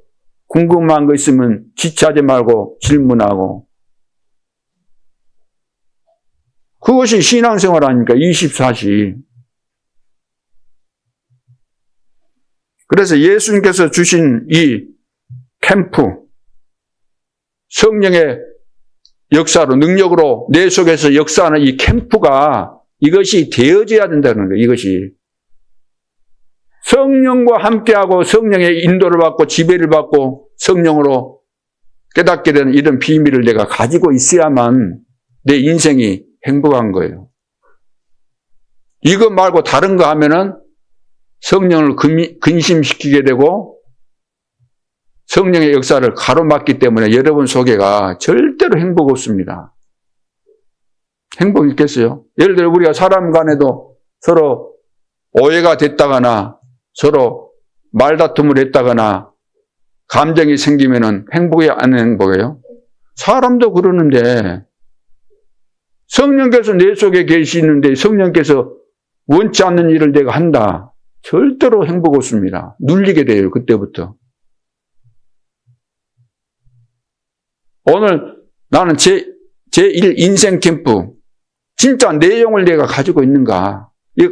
궁금한 거 있으면 지체하지 말고 질문하고 그것이 신앙생활 아닙니까? 24시. 그래서 예수님께서 주신 이 캠프, 성령의 역사로, 능력으로 내 속에서 역사하는 이 캠프가 이것이 되어져야 된다는 거예요. 이것이. 성령과 함께하고 성령의 인도를 받고 지배를 받고 성령으로 깨닫게 되는 이런 비밀을 내가 가지고 있어야만 내 인생이 행복한 거예요. 이거 말고 다른 거 하면은 성령을 근심시키게 되고 성령의 역사를 가로막기 때문에 여러분 속에가 절대로 행복 없습니다. 행복 있겠어요? 예를 들어 우리가 사람 간에도 서로 오해가 됐다거나 서로 말다툼을 했다거나 감정이 생기면은 행복이 안 행복해요? 사람도 그러는데 성령께서 내 속에 계시는데 성령께서 원치 않는 일을 내가 한다. 절대로 행복 없습니다. 눌리게 돼요. 그때부터. 오늘 나는 제1 인생 캠프 진짜 내용을 내가 가지고 있는가. 이거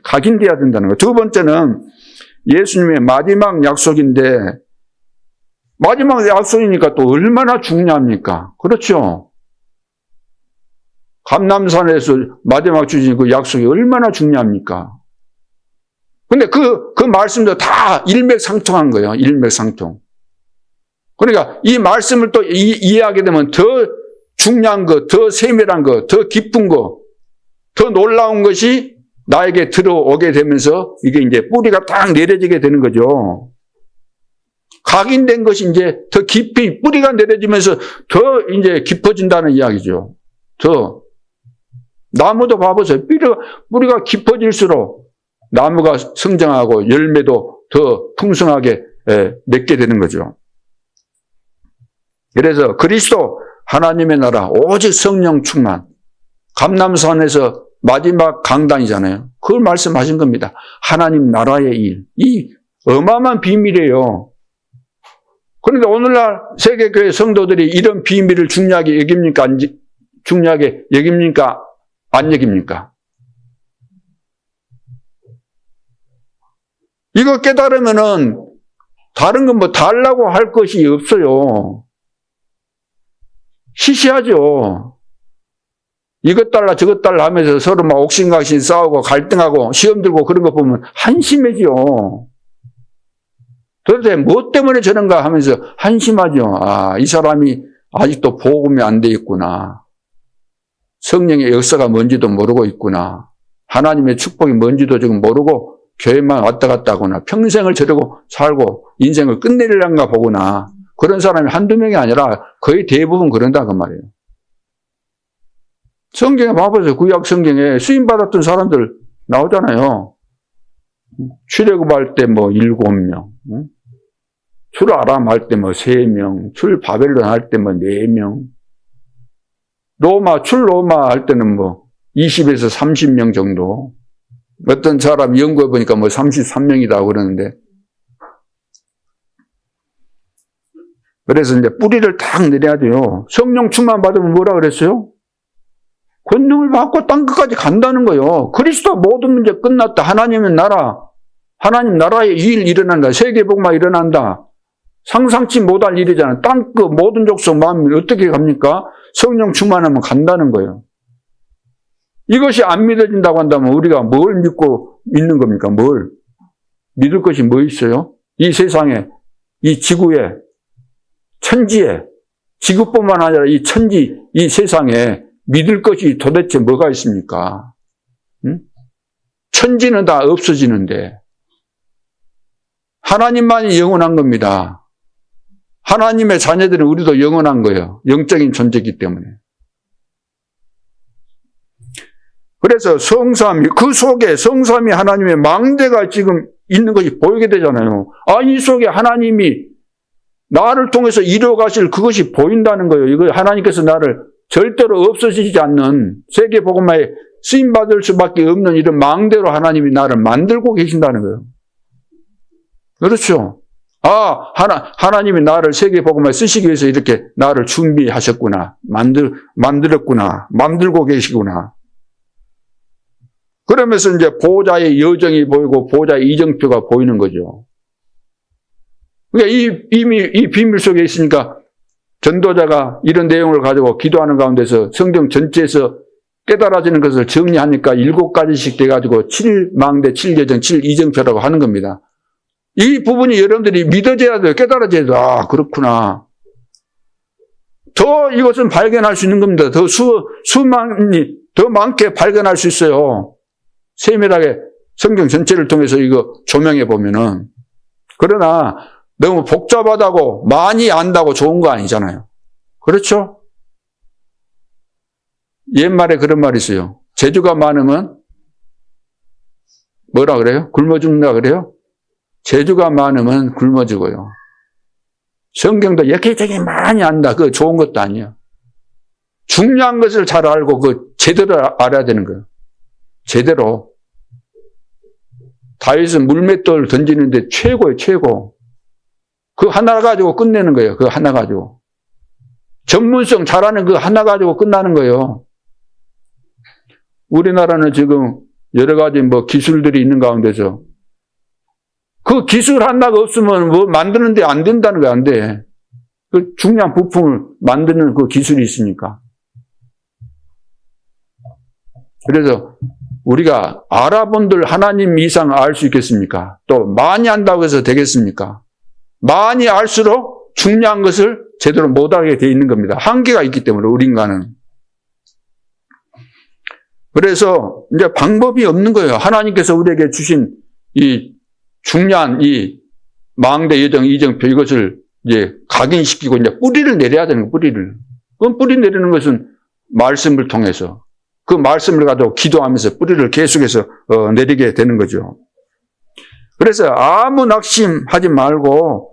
각인돼야 된다는 거예요. 두 번째는 예수님의 마지막 약속인데 마지막 약속이니까 또 얼마나 중요합니까? 그렇죠. 감람산에서 마지막 주신 그 약속이 얼마나 중요합니까? 근데 그 말씀도 다 일맥상통한 거예요. 일맥상통. 그러니까 이 말씀을 또 이해하게 되면 더 중요한 것, 더 세밀한 것, 더 깊은 것, 더 놀라운 것이 나에게 들어오게 되면서 이게 이제 뿌리가 딱 내려지게 되는 거죠. 각인된 것이 이제 더 깊이 뿌리가 내려지면서 더 이제 깊어진다는 이야기죠. 더. 나무도 봐보세요. 뿌리가 깊어질수록 나무가 성장하고 열매도 더 풍성하게 맺게 되는 거죠. 그래서 그리스도 하나님의 나라 오직 성령 충만 감람산에서 마지막 강단이잖아요. 그걸 말씀하신 겁니다. 하나님 나라의 일. 이 어마어마한 비밀이에요. 그런데 오늘날 세계교회 성도들이 이런 비밀을 중요하게 여깁니까? 중요하게 여깁니까? 안 여깁니까? 이거 깨달으면은 다른 건 뭐 달라고 할 것이 없어요. 시시하죠. 이것 달라 저것 달라 하면서 서로 막 옥신각신 싸우고 갈등하고 시험 들고 그런 거 보면 한심해지요. 도대체 뭐 때문에 저런가 하면서 한심하죠. 아, 이 사람이 아직도 복음이 안 돼 있구나. 성령의 역사가 뭔지도 모르고 있구나. 하나님의 축복이 뭔지도 지금 모르고 교회만 왔다 갔다 하구나. 평생을 저러고 살고 인생을 끝내려는가 보구나. 그런 사람이 한두 명이 아니라 거의 대부분 그런다 그 말이에요. 성경에 봐보세요. 구약 성경에 쓰임받았던 사람들 나오잖아요. 출애굽할 때 뭐 7명, 출 아람 할 때 뭐 3명, 출 바벨론 할 때 뭐 4명, 출 로마 할 때는 뭐 20에서 30명 정도. 어떤 사람 연구해 보니까 뭐 33명이다 그러는데. 그래서 이제 뿌리를 딱 내려야 돼요. 성령 충만 받으면 뭐라 그랬어요? 권능을 받고 땅끝까지 간다는 거예요. 그리스도 모든 문제 끝났다. 하나님의 나라, 하나님 나라의 일 일어난다. 세계복음화 일어난다. 상상치 못할 일이잖아요. 땅끝 모든 족속 마음이 어떻게 갑니까? 성령 충만하면 간다는 거예요. 이것이 안 믿어진다고 한다면 우리가 뭘 믿고 있는 겁니까? 뭘? 믿을 것이 뭐 있어요? 이 세상에, 이 지구에, 천지에, 지구뿐만 아니라 이 천지, 이 세상에 믿을 것이 도대체 뭐가 있습니까? 응? 천지는 다 없어지는데 하나님만이 영원한 겁니다. 하나님의 자녀들은 우리도 영원한 거예요. 영적인 존재이기 때문에. 그래서 성삼위, 그 속에 성삼위 하나님의 망대가 지금 있는 것이 보이게 되잖아요. 아, 이 속에 하나님이 나를 통해서 이루어 가실 그것이 보인다는 거예요. 이거 하나님께서 나를 절대로 없어지지 않는 세계복음화에 쓰임받을 수밖에 없는 이런 망대로 하나님이 나를 만들고 계신다는 거예요. 그렇죠. 아, 하나님이 나를 세계복음화에 쓰시기 위해서 이렇게 나를 준비하셨구나. 만들었구나. 만들고 계시구나. 그러면서 이제 보호자의 여정이 보이고 보호자의 이정표가 보이는 거죠. 그러니까 이 비밀 속에 있으니까 전도자가 이런 내용을 가지고 기도하는 가운데서 성경 전체에서 깨달아지는 것을 정리하니까 7가지씩 돼가지고 7망대, 7여정, 7이정표라고 하는 겁니다. 이 부분이 여러분들이 믿어져야 돼요. 깨달아져야 돼요. 아, 그렇구나. 더 이것은 발견할 수 있는 겁니다. 더 더 많게 발견할 수 있어요. 세밀하게 성경 전체를 통해서 이거 조명해 보면은. 그러나 너무 복잡하다고 많이 안다고 좋은 거 아니잖아요. 그렇죠? 옛말에 그런 말이 있어요. 재주가 많으면 뭐라 그래요? 굶어 죽는다 그래요? 재주가 많으면 굶어 죽어요. 성경도 여기저기 많이 안다. 그거 좋은 것도 아니에요. 중요한 것을 잘 알고 그 제대로 알아야 되는 거예요. 제대로. 다윗은 물맷돌 던지는데 최고예요, 최고. 그 하나 가지고 끝내는 거예요, 그 하나 가지고. 전문성 잘하는 그 하나 가지고 끝나는 거예요. 우리나라는 지금 여러 가지 기술들이 있는 가운데서 그 기술 하나가 없으면 만드는데 안 된다는 거 안 돼. 그 중요한 부품을 만드는 그 기술이 있으니까. 그래서 우리가 알아본들 하나님 이상 알 수 있겠습니까? 또 많이 안다고 해서 되겠습니까? 많이 알수록 중요한 것을 제대로 못하게 돼 있는 겁니다. 한계가 있기 때문에 우리 인간은. 그래서 이제 방법이 없는 거예요. 하나님께서 우리에게 주신 이 중요한 이 망대 여정 이정표 이것을 이제 각인시키고 이제 뿌리를 내려야 되는 거예요. 뿌리를. 그럼 뿌리 내리는 것은 말씀을 통해서 그 말씀을 가지고 기도하면서 뿌리를 계속해서 내리게 되는 거죠. 그래서 아무 낙심하지 말고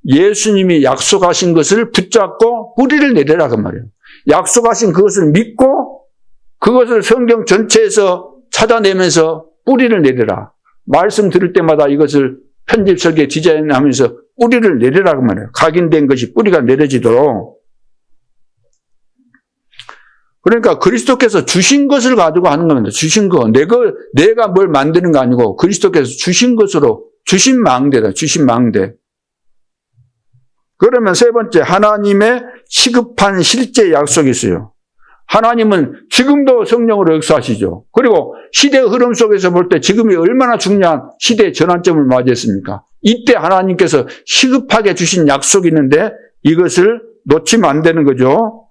예수님이 약속하신 것을 붙잡고 뿌리를 내리라 그 말이에요. 약속하신 그것을 믿고 그것을 성경 전체에서 찾아내면서 뿌리를 내리라. 말씀 들을 때마다 이것을 편집, 설계, 디자인하면서 뿌리를 내리라 그 말이에요. 각인된 것이 뿌리가 내려지도록. 그러니까 그리스도께서 주신 것을 가지고 하는 겁니다. 주신 거. 내가 뭘 만드는 거 아니고 그리스도께서 주신 것으로 주신 망대다. 주신 망대. 그러면 세 번째, 하나님의 시급한 실제 약속이 있어요. 하나님은 지금도 성령으로 역사하시죠. 그리고 시대의 흐름 속에서 볼 때 지금이 얼마나 중요한 시대의 전환점을 맞이했습니까? 이때 하나님께서 시급하게 주신 약속이 있는데 이것을 놓치면 안 되는 거죠.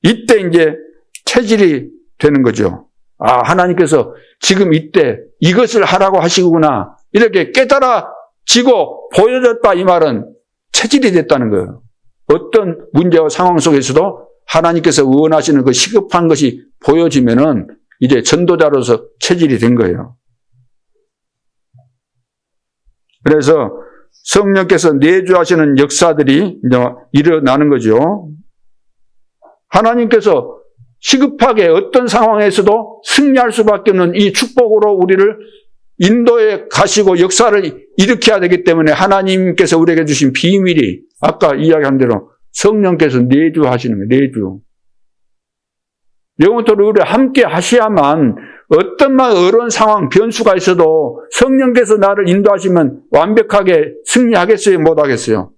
이때 이제 체질이 되는 거죠. 아, 하나님께서 지금 이때 이것을 하라고 하시구나. 이렇게 깨달아지고 보여졌다 이 말은 체질이 됐다는 거예요. 어떤 문제와 상황 속에서도 하나님께서 원하시는 그 시급한 것이 보여지면은 이제 전도자로서 체질이 된 거예요. 그래서 성령께서 내주하시는 역사들이 이제 일어나는 거죠. 하나님께서 시급하게 어떤 상황에서도 승리할 수밖에 없는 이 축복으로 우리를 인도에 가시고 역사를 일으켜야 되기 때문에 하나님께서 우리에게 주신 비밀이 아까 이야기한 대로 성령께서 내주하시는 거예요. 내주. 영원토록 우리 함께 하셔야만 어떤 어려운 상황, 변수가 있어도 성령께서 나를 인도하시면 완벽하게 승리하겠어요? 못하겠어요?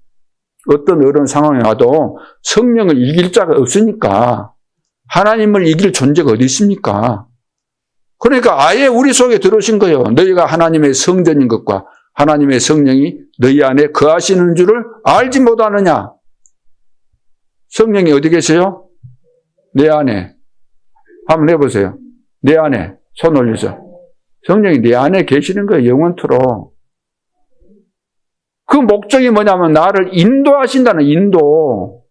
어떤 어려운 상황에 와도 성령을 이길 자가 없으니까 하나님을 이길 존재가 어디 있습니까? 그러니까 아예 우리 속에 들어오신 거예요. 너희가 하나님의 성전인 것과 하나님의 성령이 너희 안에 거하시는 줄을 알지 못하느냐? 성령이 어디 계세요? 내 안에. 한번 해보세요. 내 안에 손 올려서. 성령이 내 안에 계시는 거예요. 영원토록. 그 목적이 뭐냐면 나를 인도하신다는 인도.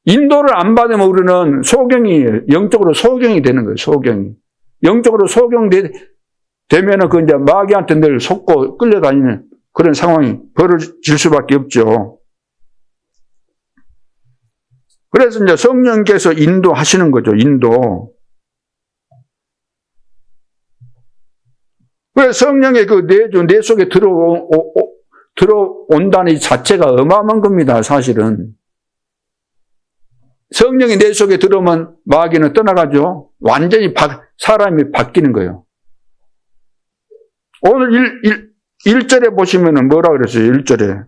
인도를 안 받으면 우리는 영적으로 소경이 되는 거예요. 소경이. 영적으로 소경되면은 그 이제 마귀한테 늘 속고 끌려다니는 그런 상황이 벌어질 수밖에 없죠. 그래서 이제 성령께서 인도하시는 거죠. 인도. 그래서 성령의 그 내 속에 들어온다는 이 자체가 어마어마한 겁니다. 사실은. 성령이 내 속에 들어오면 마귀는 떠나가죠. 완전히 사람이 바뀌는 거예요. 오늘 1절에 보시면은 뭐라 그랬어요? 1절에.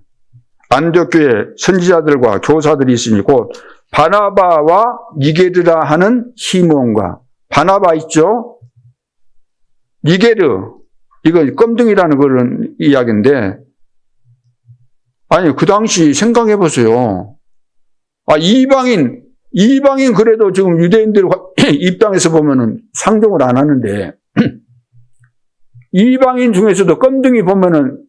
안디옥교회 선지자들과 교사들이 있으니 곧 바나바와 니게르라 하는 시몬과 바나바 있죠? 니게르. 이거 껌둥이라는 그런 이야기인데 아니 그 당시 생각해 보세요. 아 이방인 그래도 지금 유대인들 입장에서 보면은 상종을 안 하는데 이방인 중에서도 껌둥이 보면은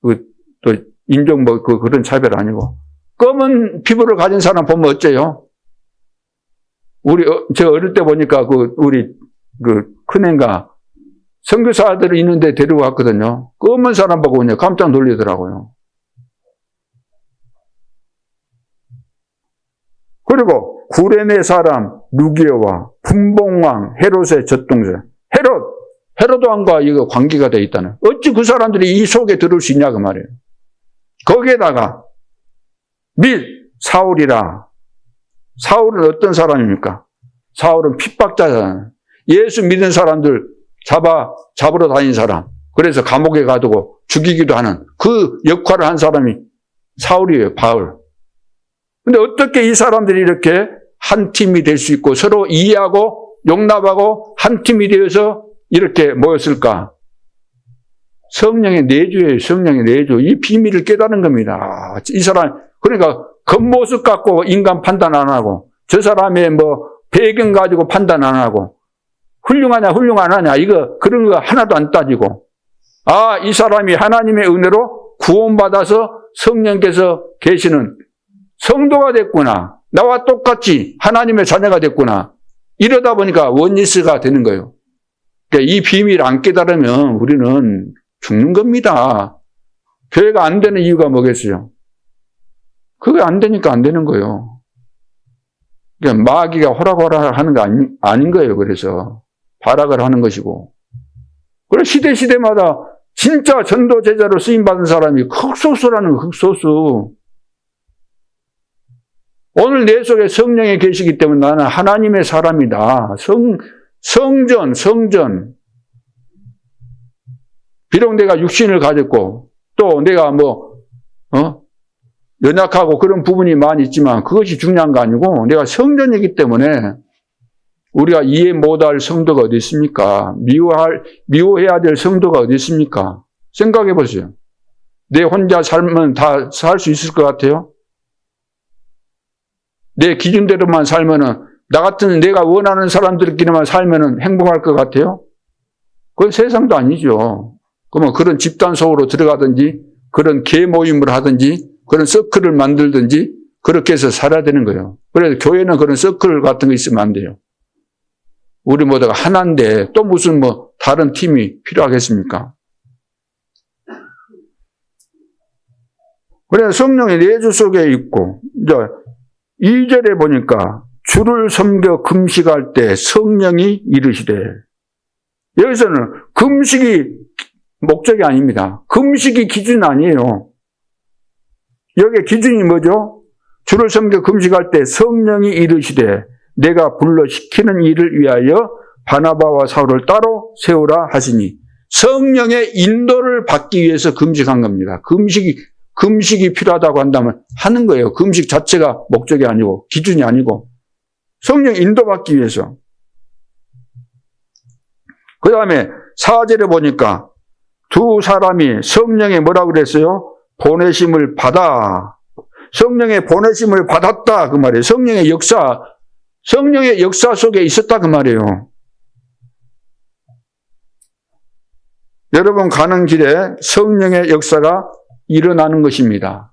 또 인종 그런 차별 아니고 검은 피부를 가진 사람 보면 어째요? 제가 어릴 때 보니까 우리 큰애가 선교사들이 있는데 데리고 갔거든요. 검은 사람 보고 그냥 깜짝 놀리더라고요. 그리고 구레네 사람 누기어와 분봉왕 헤롯의 젖동생 헤로드 왕과 이거 관계가 되어 있다는. 어찌 그 사람들이 이 속에 들을 수 있냐 그 말이에요. 거기에다가 및 사울이라. 사울은 어떤 사람입니까? 사울은 핍박자잖아요. 예수 믿은 사람들 잡으러 다닌 사람. 그래서 감옥에 가두고 죽이기도 하는 그 역할을 한 사람이 사울이에요, 바울. 근데 어떻게 이 사람들이 이렇게 한 팀이 될 수 있고 서로 이해하고 용납하고 한 팀이 되어서 이렇게 모였을까? 성령의 내주예요, 성령의 내주. 이 비밀을 깨달은 겁니다. 이 사람, 그러니까 겉모습 갖고 인간 판단 안 하고 저 사람의 뭐 배경 가지고 판단 안 하고 훌륭하냐 훌륭하냐 이거 그런 거 하나도 안 따지고 아, 이 사람이 하나님의 은혜로 구원받아서 성령께서 계시는 성도가 됐구나. 나와 똑같이 하나님의 자녀가 됐구나. 이러다 보니까 원리스가 되는 거예요. 그러니까 이 비밀을 안 깨달으면 우리는 죽는 겁니다. 교회가 안 되는 이유가 뭐겠어요? 그게 안 되니까 안 되는 거예요. 그러니까 마귀가 호락호락 하는 거 아닌 거예요. 그래서 발악을 하는 것이고. 그래 시대마다 진짜 전도 제자로 쓰임받은 사람이 흑소수라는 거예요. 흑소수. 오늘 내 속에 성령이 계시기 때문에 나는 하나님의 사람이다. 성전. 비록 내가 육신을 가졌고 또 내가 연약하고 그런 부분이 많이 있지만 그것이 중요한 거 아니고 내가 성전이기 때문에 우리가 이해 못할 성도가 어디 있습니까? 미워해야 될 성도가 어디 있습니까? 생각해 보세요. 내 혼자 살면 다 살 수 있을 것 같아요? 내 기준대로만 살면은 나 같은 내가 원하는 사람들끼리만 살면은 행복할 것 같아요? 그건 세상도 아니죠. 그러면 그런 집단 속으로 들어가든지 그런 개 모임을 하든지 그런 서클을 만들든지 그렇게 해서 살아야 되는 거예요. 그래서 교회는 그런 서클 같은 거 있으면 안 돼요. 우리 모두가 하나인데 또 무슨 다른 팀이 필요하겠습니까? 그래서 성령의 내주 속에 있고 이제 2절에 보니까 주를 섬겨 금식할 때 성령이 이르시되 여기서는 금식이 목적이 아닙니다. 금식이 기준 아니에요. 여기에 기준이 뭐죠? 주를 섬겨 금식할 때 성령이 이르시되 내가 불러 시키는 일을 위하여 바나바와 사울을 따로 세우라 하시니 성령의 인도를 받기 위해서 금식한 겁니다. 금식이 필요하다고 한다면 하는 거예요. 금식 자체가 목적이 아니고 기준이 아니고 성령 인도받기 위해서. 그 다음에 4절에 보니까 두 사람이 성령의 뭐라고 그랬어요? 보내심을 받아. 성령의 보내심을 받았다 그 말이에요. 성령의 역사 속에 있었다 그 말이에요. 여러분 가는 길에 성령의 역사가 일어나는 것입니다.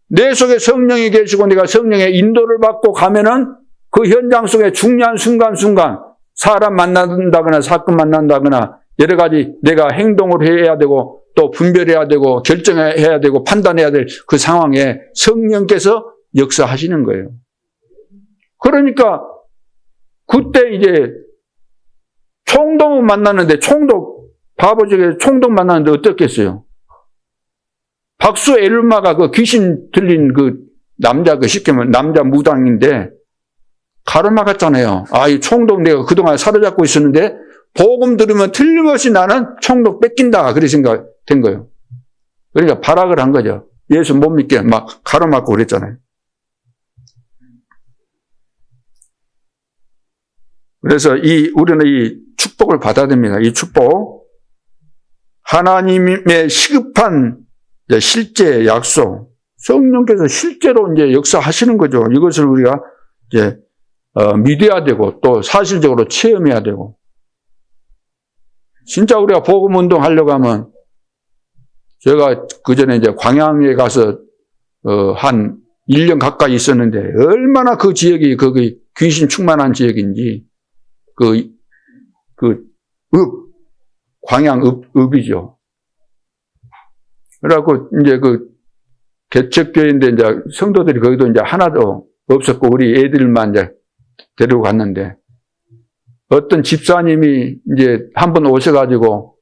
내 속에 성령이 계시고 내가 성령의 인도를 받고 가면은 그 현장 속에 중요한 순간순간 사람 만난다거나 사건 만난다거나 여러 가지 내가 행동을 해야 되고 또 분별해야 되고 결정해야 되고 판단해야 될 그 상황에 성령께서 역사하시는 거예요. 그러니까 그때 이제 총독 만났는데 바보적에 총독 만났는데 어떻겠어요? 박수 엘마가 그 귀신 들린 그 남자 쉽게 말하면 남자 무당인데 가로막았잖아요. 이 총독 내가 그동안 사로잡고 있었는데 복음 들으면 틀림없이 나는 총독 뺏긴다. 그렇게 생각된 거예요. 그러니까 발악을 한 거죠. 예수 못 믿게 막 가로막고 그랬잖아요. 그래서 우리는 이 축복을 받아야 됩니다. 이 축복. 하나님의 시급한 실제 약속. 성령께서 실제로 이제 역사하시는 거죠. 이것을 우리가 이제 믿어야 되고 또 사실적으로 체험해야 되고. 진짜 우리가 복음 운동 하려고 하면 제가 그 전에 이제 광양에 가서 한 1년 가까이 있었는데 얼마나 그 지역이 거기 귀신 충만한 지역인지 광양 읍이죠. 그래갖고 이제 개척교회인데 이제 성도들이 거기도 이제 하나도 없었고 우리 애들만 이제 데리고 갔는데 어떤 집사님이 이제 한 번 오셔가지고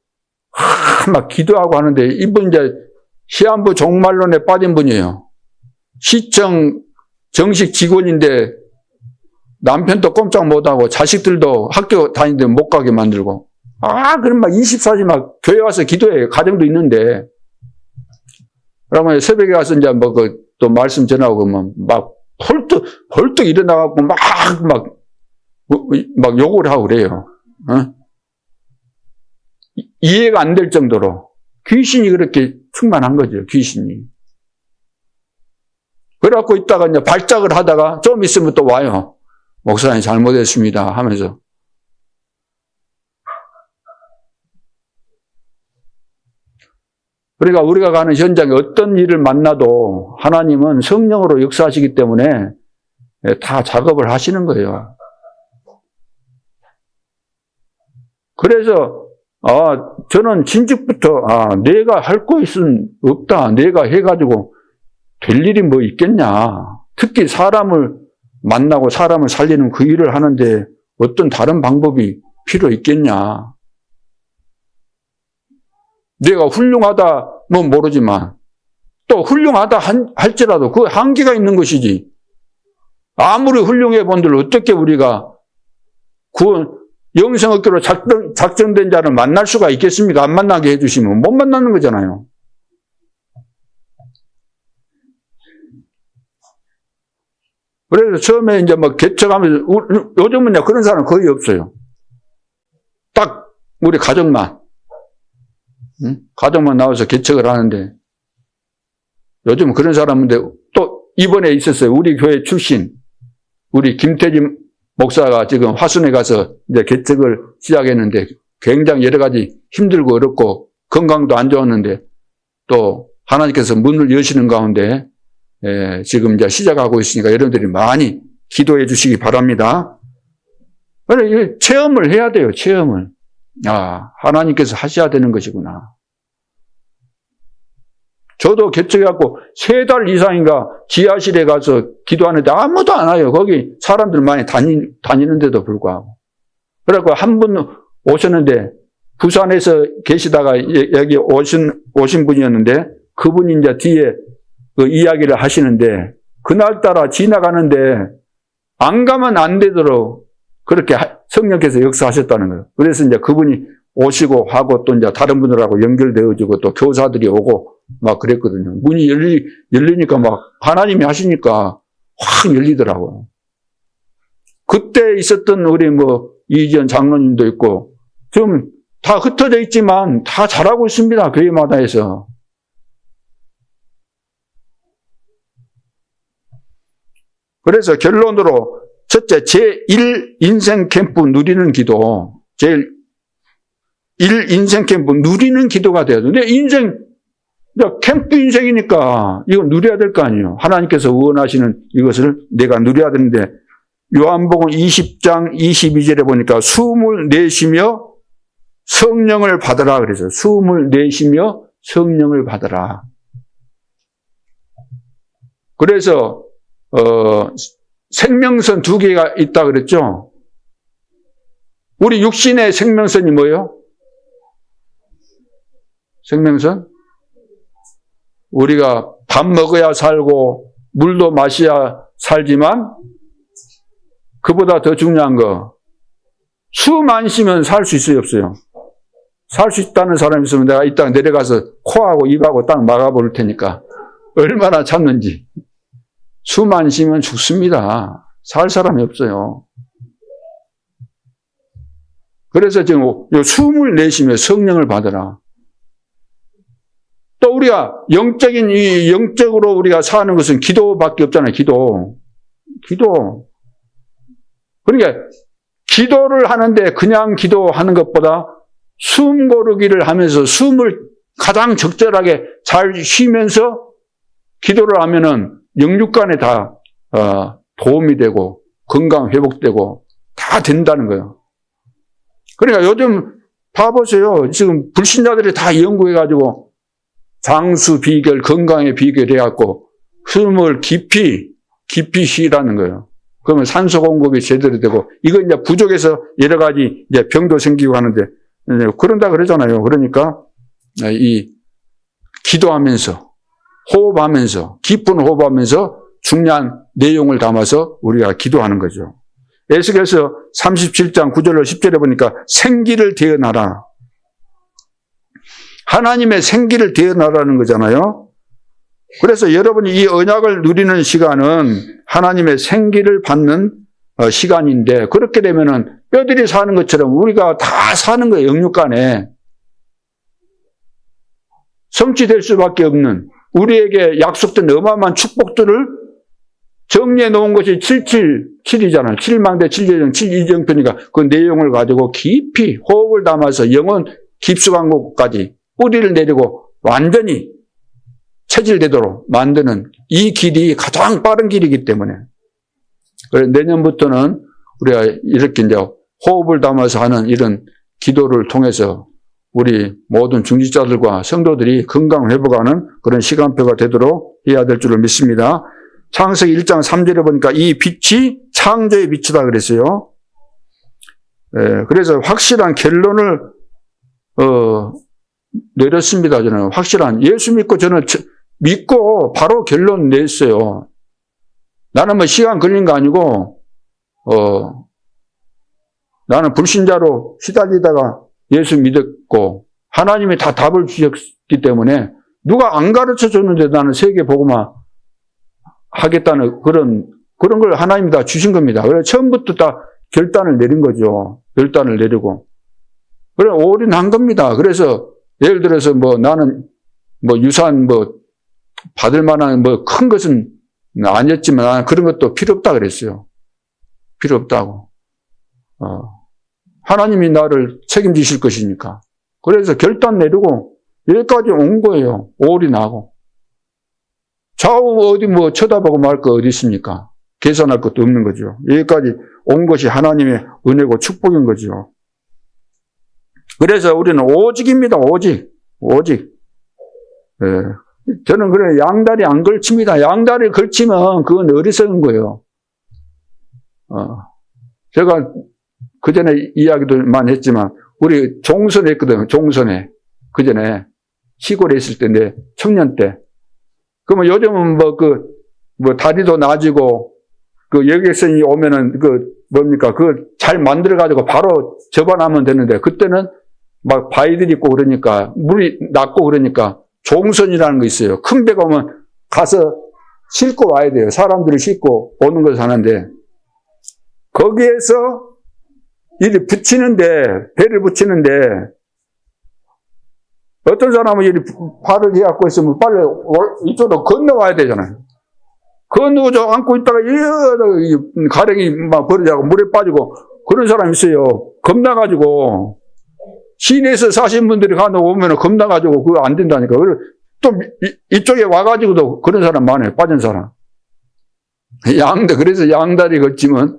막 기도하고 하는데 이분 이제 시한부 종말론에 빠진 분이에요. 시청 정식 직원인데 남편도 꼼짝 못하고 자식들도 학교 다니는데 못 가게 만들고 그럼 막 24시 막 교회 와서 기도해요. 가정도 있는데. 그러면 새벽에 가서 이제 뭐 또 말씀 전하고 그러면 막 헐떡 일어나갖고 막 욕을 하고 그래요. 이해가 안 될 정도로 귀신이 그렇게 충만한 거죠. 귀신이. 그래갖고 있다가 이제 발작을 하다가 좀 있으면 또 와요. 목사님 잘못했습니다 하면서. 그러니까 우리가 가는 현장에 어떤 일을 만나도 하나님은 성령으로 역사하시기 때문에 다 작업을 하시는 거예요. 그래서 저는 진즉부터 내가 할 것은 없다. 내가 해가지고 될 일이 뭐 있겠냐. 특히 사람을 만나고 사람을 살리는 그 일을 하는데 어떤 다른 방법이 필요 있겠냐. 내가 훌륭하다 뭐 모르지만 또 훌륭하다 할지라도 그 한계가 있는 것이지. 아무리 훌륭해 본들 어떻게 우리가 그 영성업계로 작정된 자를 만날 수가 있겠습니까? 안 만나게 해주시면 못 만나는 거잖아요. 그래서 처음에 이제 막 개척하면서 요즘은 그런 사람 거의 없어요. 딱 우리 가정만 나와서 개척을 하는데 요즘 그런 사람인데 또 이번에 있었어요. 우리 교회 출신 우리 김태진 목사가 지금 화순에 가서 이제 개척을 시작했는데 굉장히 여러 가지 힘들고 어렵고 건강도 안 좋았는데 또 하나님께서 문을 여시는 가운데 지금 이제 시작하고 있으니까 여러분들이 많이 기도해 주시기 바랍니다. 그래, 체험을 해야 돼요. 체험을. 하나님께서 하셔야 되는 것이구나. 저도 개척해갖고 3달 이상인가 지하실에 가서 기도하는데 아무도 안 와요. 거기 사람들 많이 다니는데도 불구하고. 그래갖고 한 분 오셨는데 부산에서 계시다가 여기 오신 분이었는데 그분이 이제 뒤에 그 이야기를 하시는데 그날따라 지나가는데 안 가면 안 되도록 그렇게 성령께서 역사하셨다는 거예요. 그래서 이제 그분이 오시고 하고 또 이제 다른 분들하고 연결되어지고 또 교사들이 오고 막 그랬거든요. 문이 열리니까 막 하나님이 하시니까 확 열리더라고요. 그때 있었던 우리 뭐 이지연 장로님도 있고 좀 다 흩어져 있지만 다 잘하고 있습니다. 교회마다에서. 그래서 결론으로 첫째 제1 인생 캠프 누리는 기도. 제1 인생 캠프 누리는 기도가 돼야 돼요. 근데 캠프 인생이니까 이거 누려야 될 거 아니에요. 하나님께서 원하시는 이것을 내가 누려야 되는데 요한복음 20장 22절에 보니까 숨을 내쉬며 성령을 받으라 그래서 숨을 내쉬며 성령을 받으라. 그래서 생명선 2개가 있다 그랬죠. 우리 육신의 생명선이 뭐예요? 생명선? 우리가 밥 먹어야 살고 물도 마셔야 살지만 그보다 더 중요한 거 숨 안 쉬면 살 수 있어요 없어요? 살 수 있다는 사람이 있으면 내가 이따 내려가서 코하고 입하고 딱 막아버릴 테니까 얼마나 참는지. 숨 안 쉬면 죽습니다. 살 사람이 없어요. 그래서 지금 숨을 내쉬며 성령을 받으라. 또 우리가 영적으로 우리가 사는 것은 기도밖에 없잖아요. 기도. 그러니까 기도를 하는데 그냥 기도하는 것보다 숨 고르기를 하면서 숨을 가장 적절하게 잘 쉬면서 기도를 하면은 영육간에 다 도움이 되고 건강 회복되고 다 된다는 거예요. 그러니까 요즘 봐보세요. 지금 불신자들이 다 연구해가지고 장수 비결, 건강의 비결 해갖고 숨을 깊이 쉬라는 거예요. 그러면 산소 공급이 제대로 되고, 이거 이제 부족해서 여러 가지 이제 병도 생기고 하는데, 그런다 그러잖아요. 그러니까, 기도하면서, 호흡하면서, 깊은 호흡하면서 중요한 내용을 담아서 우리가 기도하는 거죠. 에스겔서 37장 9절로 10절에 보니까 생기를 대어나라. 하나님의 생기를 대어나라는 거잖아요. 그래서 여러분이 이 언약을 누리는 시간은 하나님의 생기를 받는 시간인데, 그렇게 되면은 뼈들이 사는 것처럼 우리가 다 사는 거예요. 영육간에. 성취될 수밖에 없는 우리에게 약속된 어마어마한 축복들을 정리해 놓은 것이 777이잖아요. 7망대 7제정 7이정편이니까 그 내용을 가지고 깊이 호흡을 담아서 영혼 깊숙한 곳까지 뿌리를 내리고 완전히 체질되도록 만드는 이 길이 가장 빠른 길이기 때문에, 그래서 내년부터는 우리가 이렇게 이제 호흡을 담아서 하는 이런 기도를 통해서 우리 모든 중직자들과 성도들이 건강 회복하는 그런 시간표가 되도록 해야 될 줄을 믿습니다. 창세기 1장 3절에 보니까 이 빛이 창조의 빛이다 그랬어요. 그래서 확실한 결론을 내렸습니다. 저는 확실한, 예수 믿고 저는 믿고 바로 결론 냈어요. 나는 뭐 시간 걸린 거 아니고 나는 불신자로 시달리다가 예수 믿었고 하나님이 다 답을 주셨기 때문에 누가 안 가르쳐 줬는데 나는 세계복음화 하겠다는 그런 걸 하나님이 다 주신 겁니다. 그래서 처음부터 다 결단을 내린 거죠. 결단을 내리고. 그래, 올인한 겁니다. 그래서 예를 들어서 뭐 나는 뭐 유산 뭐 받을 만한 뭐 큰 것은 아니었지만 나는 그런 것도 필요 없다 그랬어요. 필요 없다고. 하나님이 나를 책임지실 것이니까. 그래서 결단 내리고 여기까지 온 거예요. 올인하고. 좌우 어디 뭐 쳐다보고 말 거 어디 있습니까? 계산할 것도 없는 거죠. 여기까지 온 것이 하나님의 은혜고 축복인 거죠. 그래서 우리는 오직입니다. 오직. 저는 그래, 양다리 안 걸칩니다. 양다리 걸치면 그건 어리석은 거예요. 제가 그 전에 이야기도 많이 했지만, 우리 종선에 했거든요. 종선에. 그 전에 시골에 있을 때, 내 청년 때. 그러면 요즘은 뭐 다리도 낮이고, 그 여객선이 오면은 뭡니까? 잘 만들어가지고 바로 접어나면 되는데, 그때는 막 바위들이 있고 그러니까, 물이 낮고 그러니까, 종선이라는 거 있어요. 큰 배가 오면 가서 싣고 와야 돼요. 사람들을 싣고 오는 것을 하는데, 거기에서 일이 배를 붙이는데, 어떤 사람은 일이 발을 해갖고 있으면 빨리 이쪽으로 건너와야 되잖아요. 건너서 안고 있다가 가랭이 막 버리자고 물에 빠지고 그런 사람이 있어요. 겁나가지고. 시내에서 사신 분들이 오면 겁나가지고 그거 안 된다니까. 또 이쪽에 와가지고도 그런 사람 많아요. 빠진 사람. 그래서 양다리 걸치면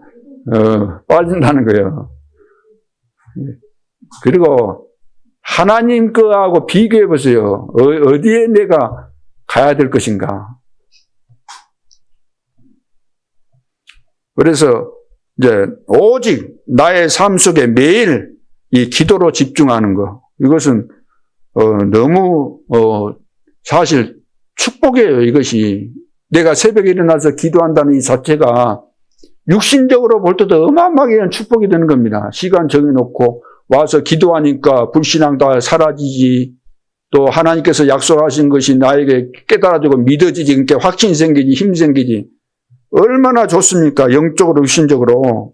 빠진다는 거예요. 그리고 하나님 거하고 비교해 보세요. 어디에 내가 가야 될 것인가. 그래서 이제 오직 나의 삶 속에 매일 이 기도로 집중하는 거, 이것은 너무 사실 축복이에요. 이것이 내가 새벽에 일어나서 기도한다는 이 자체가 육신적으로 볼 때도 어마어마하게 축복이 되는 겁니다. 시간 정해놓고 와서 기도하니까 불신앙 다 사라지지, 또 하나님께서 약속하신 것이 나에게 깨달아지고 믿어지지, 그러니까 확신이 생기지, 힘이 생기지. 얼마나 좋습니까? 영적으로, 육신적으로.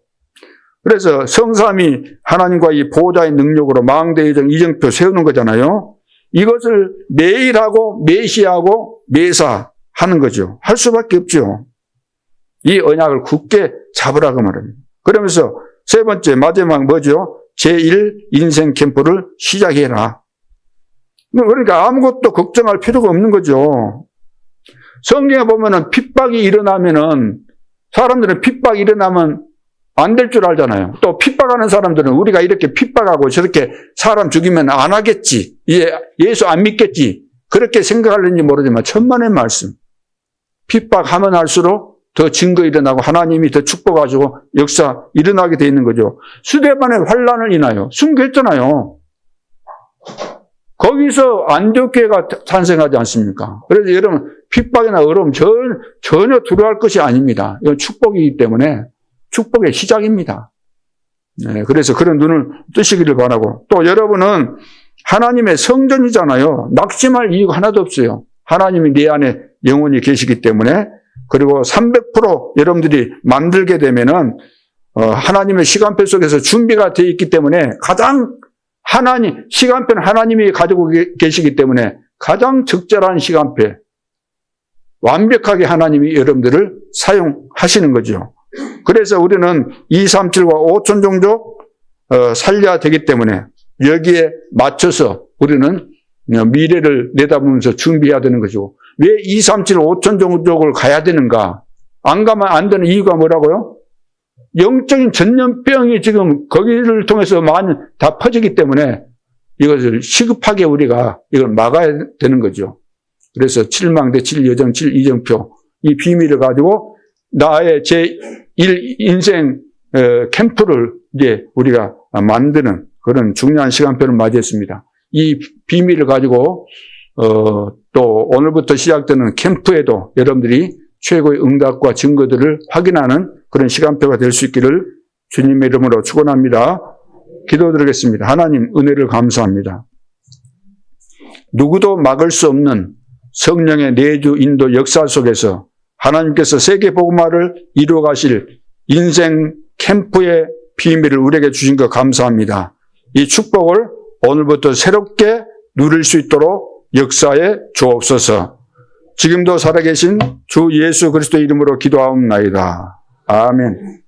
그래서 성삼위 하나님과 이 보호자의 능력으로 망대의정 이정표 세우는 거잖아요. 이것을 매일 하고 매시하고 매사하는 거죠. 할 수밖에 없죠. 이 언약을 굳게 잡으라고 말합니다. 그러면서 세 번째 마지막 뭐죠? 제1 인생 캠프를 시작해라. 그러니까 아무것도 걱정할 필요가 없는 거죠. 성경에 보면은 핍박이 일어나면은, 사람들은 핍박이 일어나면 안 될 줄 알잖아요. 또 핍박하는 사람들은 우리가 이렇게 핍박하고 저렇게 사람 죽이면 안 하겠지, 예수 안 믿겠지, 그렇게 생각하는지 모르지만 천만의 말씀. 핍박하면 할수록 더 증거 일어나고 하나님이 더 축복하시고 역사 일어나게 돼 있는 거죠. 스데반의 환란을 인하여 순교했잖아요. 거기서 안디옥교회가 탄생하지 않습니까? 그래서 여러분 핍박이나 어려움 전혀 두려워할 것이 아닙니다. 이건 축복이기 때문에 축복의 시작입니다. 네, 그래서 그런 눈을 뜨시기를 바라고, 또 여러분은 하나님의 성전이잖아요. 낙심할 이유가 하나도 없어요. 하나님이 내 안에 영원히 계시기 때문에. 그리고 300% 여러분들이 만들게 되면은 하나님의 시간표 속에서 준비가 되어 있기 때문에 가장 시간표는 하나님이 가지고 계시기 때문에 가장 적절한 시간표, 완벽하게 하나님이 여러분들을 사용하시는 거죠. 그래서 우리는 237과 5천 종족 살려야 되기 때문에 여기에 맞춰서 우리는 미래를 내다보면서 준비해야 되는 거죠. 왜 237, 5천 종족을 가야 되는가? 안 가면 안 되는 이유가 뭐라고요? 영적인 전염병이 지금 거기를 통해서 많이 다 퍼지기 때문에 이것을 시급하게 우리가 이걸 막아야 되는 거죠. 그래서 7망대, 7여정, 7이정표 이 비밀을 가지고 나의 제1 인생 캠프를 이제 우리가 만드는 그런 중요한 시간표를 맞이했습니다. 이 비밀을 가지고 또 오늘부터 시작되는 캠프에도 여러분들이 최고의 응답과 증거들을 확인하는 그런 시간표가 될 수 있기를 주님의 이름으로 축원합니다. 기도드리겠습니다. 하나님 은혜를 감사합니다. 누구도 막을 수 없는 성령의 내주 인도 역사 속에서 하나님께서 세계 복음화를 이루어 가실 인생 캠프의 비밀을 우리에게 주신 것 감사합니다. 이 축복을 오늘부터 새롭게 누릴 수 있도록 역사에 주옵소서. 지금도 살아계신 주 예수 그리스도 이름으로 기도하옵나이다. 아멘.